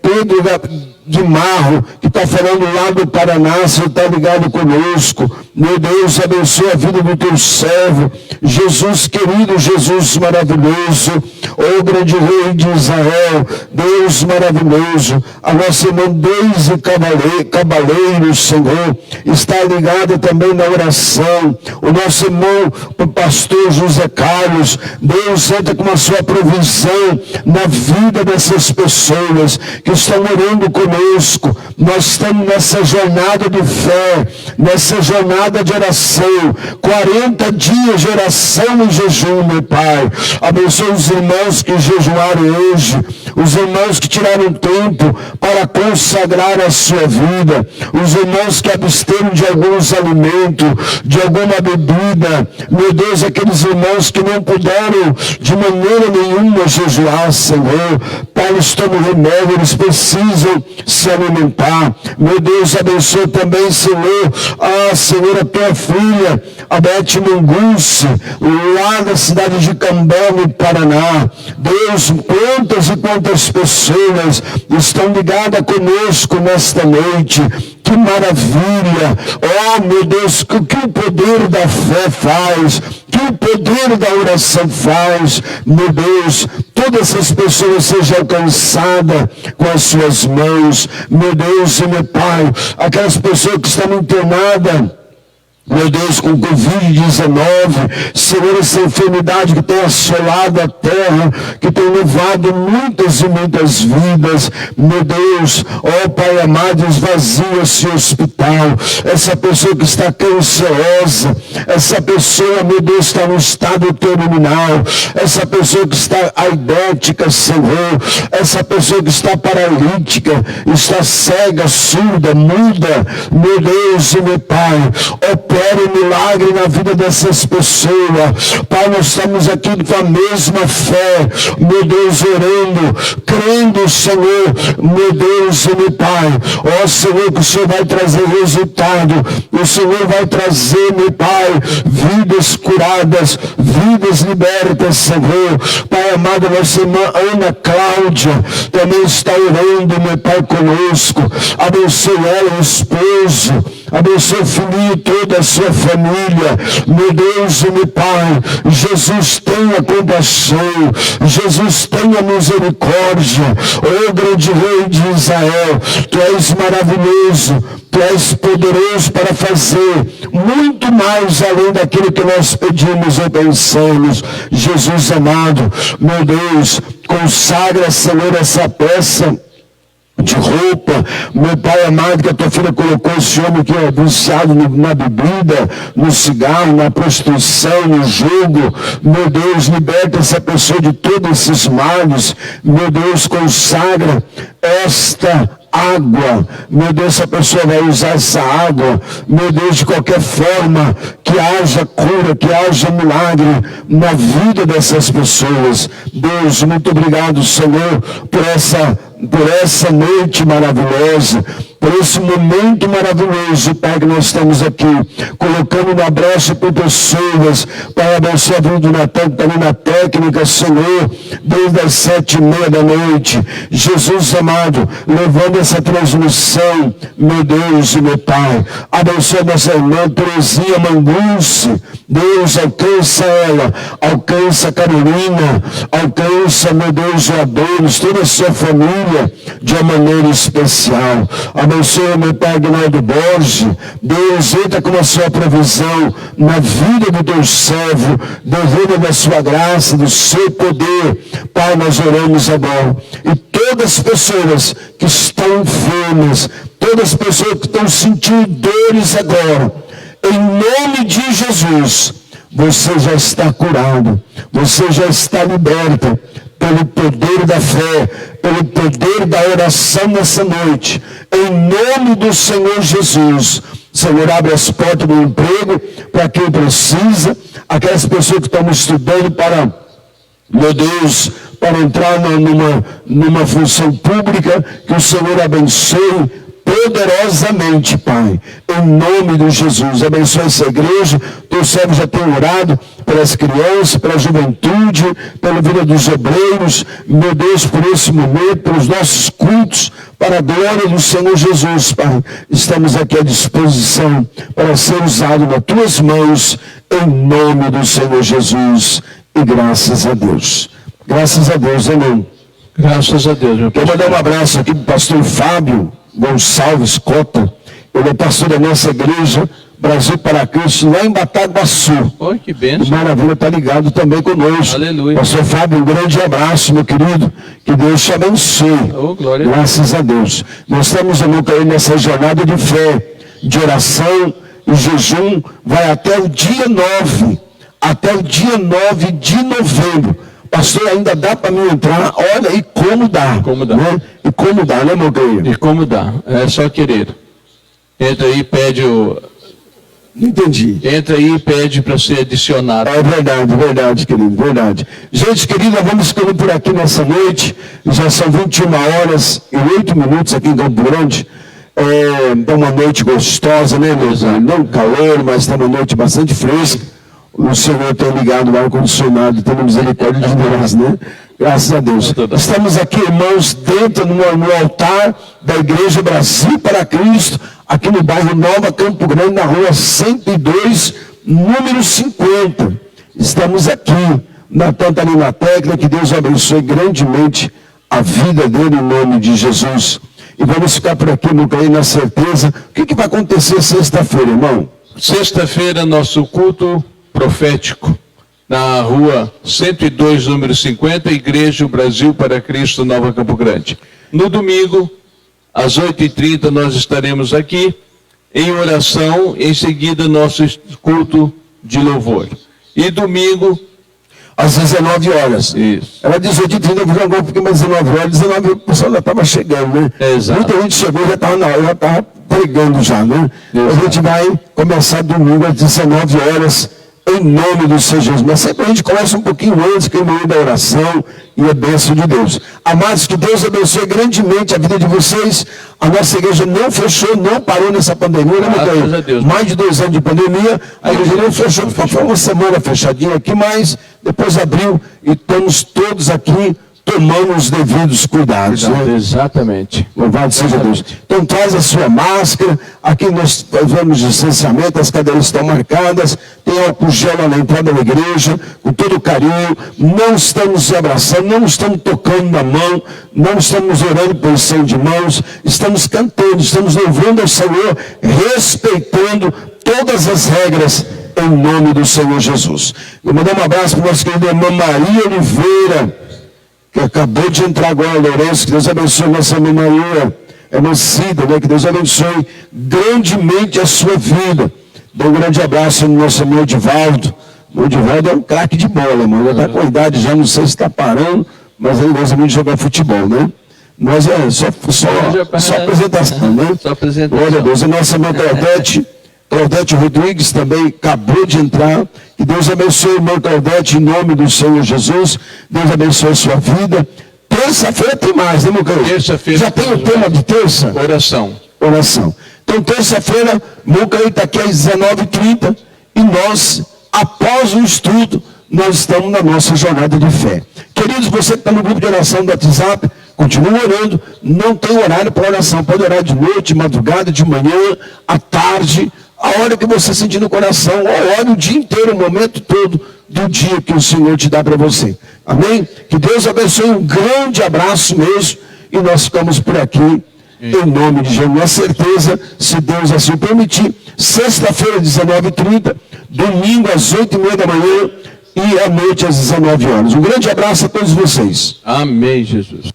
Pedro de Marro, que está falando lá do Paraná, você está ligado conosco. Meu Deus, abençoa a vida do teu servo, Jesus querido, Jesus maravilhoso, ó grande rei de Israel, Deus maravilhoso. A nossa irmã Deise Cabaleiro, Senhor, está ligada também na oração. O nosso irmão, o pastor José Carlos, Deus entra com a sua provisão na vida dessas pessoas que estão orando conosco. Nós estamos nessa jornada de fé, nessa jornada jornada de oração, 40 dias de oração e jejum, meu Pai. Abençoa os irmãos que jejuaram hoje, os irmãos que tiraram tempo para consagrar a sua vida, os irmãos que absteram de alguns alimentos, de alguma bebida, meu Deus, aqueles irmãos que não puderam de maneira nenhuma jejuar, Senhor, Pai, eles tomam remédio, eles precisam se alimentar, meu Deus, abençoa também, Senhor, Senhor, a tua filha, a Beth Munguce, lá da cidade de Cambé, no Paraná. Deus, quantas e quantas pessoas estão ligadas conosco nesta noite. Que maravilha! Oh, meu Deus, o que o poder da fé faz, que o poder da oração faz, meu Deus, todas essas pessoas sejam alcançadas com as suas mãos, meu Deus e meu Pai, aquelas pessoas que estão internadas, meu Deus, com Covid-19, Senhor, essa enfermidade que tem assolado a terra, que tem levado muitas e muitas vidas, meu Deus, ó Pai amado, esvazia esse hospital, essa pessoa que está cancerosa, essa pessoa, meu Deus, está no estado terminal, essa pessoa que está aidética, Senhor, essa pessoa que está paralítica, está cega, surda, muda, meu Deus e meu Pai, opera um milagre na vida dessas pessoas. Pai, nós estamos aqui com a mesma fé, meu Deus, orando, crendo, Senhor, meu Deus e meu Pai, ó Senhor, que o Senhor vai trazer resultado, o Senhor vai trazer, meu Pai, vidas curadas, vidas libertas, Senhor. Pai amado, nossa irmã Ana Cláudia também está orando, meu Pai, conosco. Abençoe ela, o esposo, abençoe o filhinho, toda a sua família, meu Deus e meu Pai. Jesus, tenha compaixão, Jesus, tenha misericórdia, ó grande Rei de Israel, Tu és maravilhoso, Tu és poderoso para fazer muito mais além daquilo que nós pedimos ou pensamos. Jesus amado, meu Deus, consagra, Senhor, essa peça de roupa, meu Pai amado, que a tua filha colocou esse homem que é viciado na bebida, no cigarro, na prostituição, no jogo, meu Deus, liberta essa pessoa de todos esses males, meu Deus, consagra esta água, meu Deus, essa pessoa vai usar essa água, meu Deus, de qualquer forma, que haja cura, que haja milagre na vida dessas pessoas. Deus, muito obrigado, Senhor, por essa noite maravilhosa, por esse momento maravilhoso, Pai, que nós estamos aqui, colocando na brecha por pessoas, Pai, abençoa a vida do Natan, também na técnica, Senhor, desde as 7:30 da noite, Jesus amado, levando essa transmissão, meu Deus e meu Pai, abençoa nossa irmã Terezinha Manguce, Deus, alcança ela, alcança a Carolina, alcança, meu Deus, o Adonis, toda a sua família, de uma maneira especial. Abençoa, meu Pai Aguinaldo Borges, Deus, entra com a sua provisão na vida do teu servo, derrama da sua graça, do seu poder. Pai, nós oramos agora. E todas as pessoas que estão enfermas, todas as pessoas que estão sentindo dores agora, em nome de Jesus, você já está curado, você já está liberta, pelo poder da fé, pelo poder da oração nessa noite, em nome do Senhor Jesus. Senhor, abre as portas do emprego para quem precisa, aquelas pessoas que estão estudando para, meu Deus, para entrar numa função pública, que o Senhor abençoe poderosamente, Pai, em nome de Jesus. Abençoe essa igreja, teu servo já tem orado pelas crianças, pela juventude, pela vida dos obreiros, meu Deus, por esse momento, pelos nossos cultos, para a glória do Senhor Jesus, Pai. Estamos aqui à disposição para ser usado nas tuas mãos, em nome do Senhor Jesus, e graças a Deus. Graças a Deus, amém. Graças a Deus, meu Quero pastor. mandar um abraço aqui para o pastor Fábio Gonçalves Cota. Ele é pastor da nossa igreja Brasil para Cristo, lá em Bataguaçu. Oi, que E bênção. maravilha, está ligado também conosco. Aleluia. Pastor Fábio, um grande abraço, meu querido. Que Deus te abençoe. Oh, glória a Deus. Graças a Deus. Nós estamos, irmão, nessa jornada de fé, de oração O jejum vai até o dia 9. Até o dia 9 de novembro. Pastor, ainda dá para mim entrar? Olha, e como dá. Como dá. Né? E como dá, né, meu querido? E como dá? É só querer. Entra aí e pede o... Não entendi. Entra aí e pede para ser adicionado. É verdade, querido, verdade. Gente querida, vamos ficando por aqui nessa noite. Já são 21h08 aqui em Campo Grande. É uma noite gostosa, né, meus amigos? Não calor, mas está uma noite bastante fresca. O Senhor tem ligado o ar-condicionado, tendo misericórdia de nós, né? Graças a Deus. Estamos aqui, irmãos, dentro no altar da Igreja Brasil para Cristo, aqui no bairro Nova Campo Grande, na rua 102, número 50. Estamos aqui, tanto ali na tecla, que Deus abençoe grandemente a vida dele em nome de Jesus. E vamos ficar por aqui, meu querido, na certeza. O que vai acontecer sexta-feira, irmão? Sexta-feira, nosso culto profético, na rua 102, número 50, Igreja Brasil para Cristo, Nova Campo Grande. No domingo, às 8h30, nós estaremos aqui em oração, em seguida nosso culto de louvor. E domingo, às 19 horas. Isso. Era 18h30, eu vi um pouquinho mais 19 horas, 19 o pessoal já estava chegando, né? Exato. Muita gente chegou, já estava pregando já, né? Exato. A gente vai começar domingo às 19 horas, em nome do Senhor Jesus. Mas sempre a gente começa um pouquinho antes, que é o momento da oração e a bênção de Deus. Amados, que Deus abençoe grandemente a vida de vocês. A nossa igreja não fechou, não parou nessa pandemia, né, meu Deus? Mais de 2 anos de pandemia, a igreja não fechou. Foi uma semana fechadinha aqui, mas depois abriu e estamos todos aqui tomando os devidos cuidados. Né? Exatamente. Louvado seja Deus. Então traz a sua máscara. Aqui nós fazemos distanciamento, as cadeiras estão marcadas. Tem álcool gel lá na entrada da igreja, com todo carinho. Não estamos se abraçando, não estamos tocando na mão, não estamos orando por posição de mãos. Estamos cantando, estamos louvando ao Senhor, respeitando todas as regras em nome do Senhor Jesus. Eu mandar um abraço para o nosso querido irmã Maria Oliveira, que acabou de entrar agora, Lourenço. Que Deus abençoe nossa irmã Maria, irmã Cida, né? Que Deus abençoe grandemente a sua vida. Dê um grande abraço no nosso irmão Edivaldo. O Edivaldo é um craque de bola, irmão. Já está com a idade, já não sei se está parando, mas ele gosta muito de jogar futebol, né? Nós é só apresentação, né? Só apresentação. Glória a Deus. A nossa irmã Claudete Rodrigues também acabou de entrar. Que Deus abençoe o irmão Claudete em nome do Senhor Jesus. Deus abençoe a sua vida. Terça-feira tem mais, né, meu querido? Terça-feira. Já tem o tema de terça? Oração. Então, terça-feira, meu querido está aqui às 19h30 e nós, após o estudo, nós estamos na nossa jornada de fé. Queridos, você que está no grupo de oração do WhatsApp, continua orando. Não tem horário para oração. Pode orar de noite, de madrugada, de manhã, à tarde, a hora que você sentir no coração, ou ore o dia inteiro, o momento todo do dia que o Senhor te dá para você. Amém? Que Deus abençoe, um grande abraço mesmo, e nós ficamos por aqui, em nome de Jesus. Na certeza, se Deus assim permitir, sexta-feira, 19h30, domingo às 8h30 da manhã, e à noite às 19 horas. Um grande abraço a todos vocês. Amém, Jesus.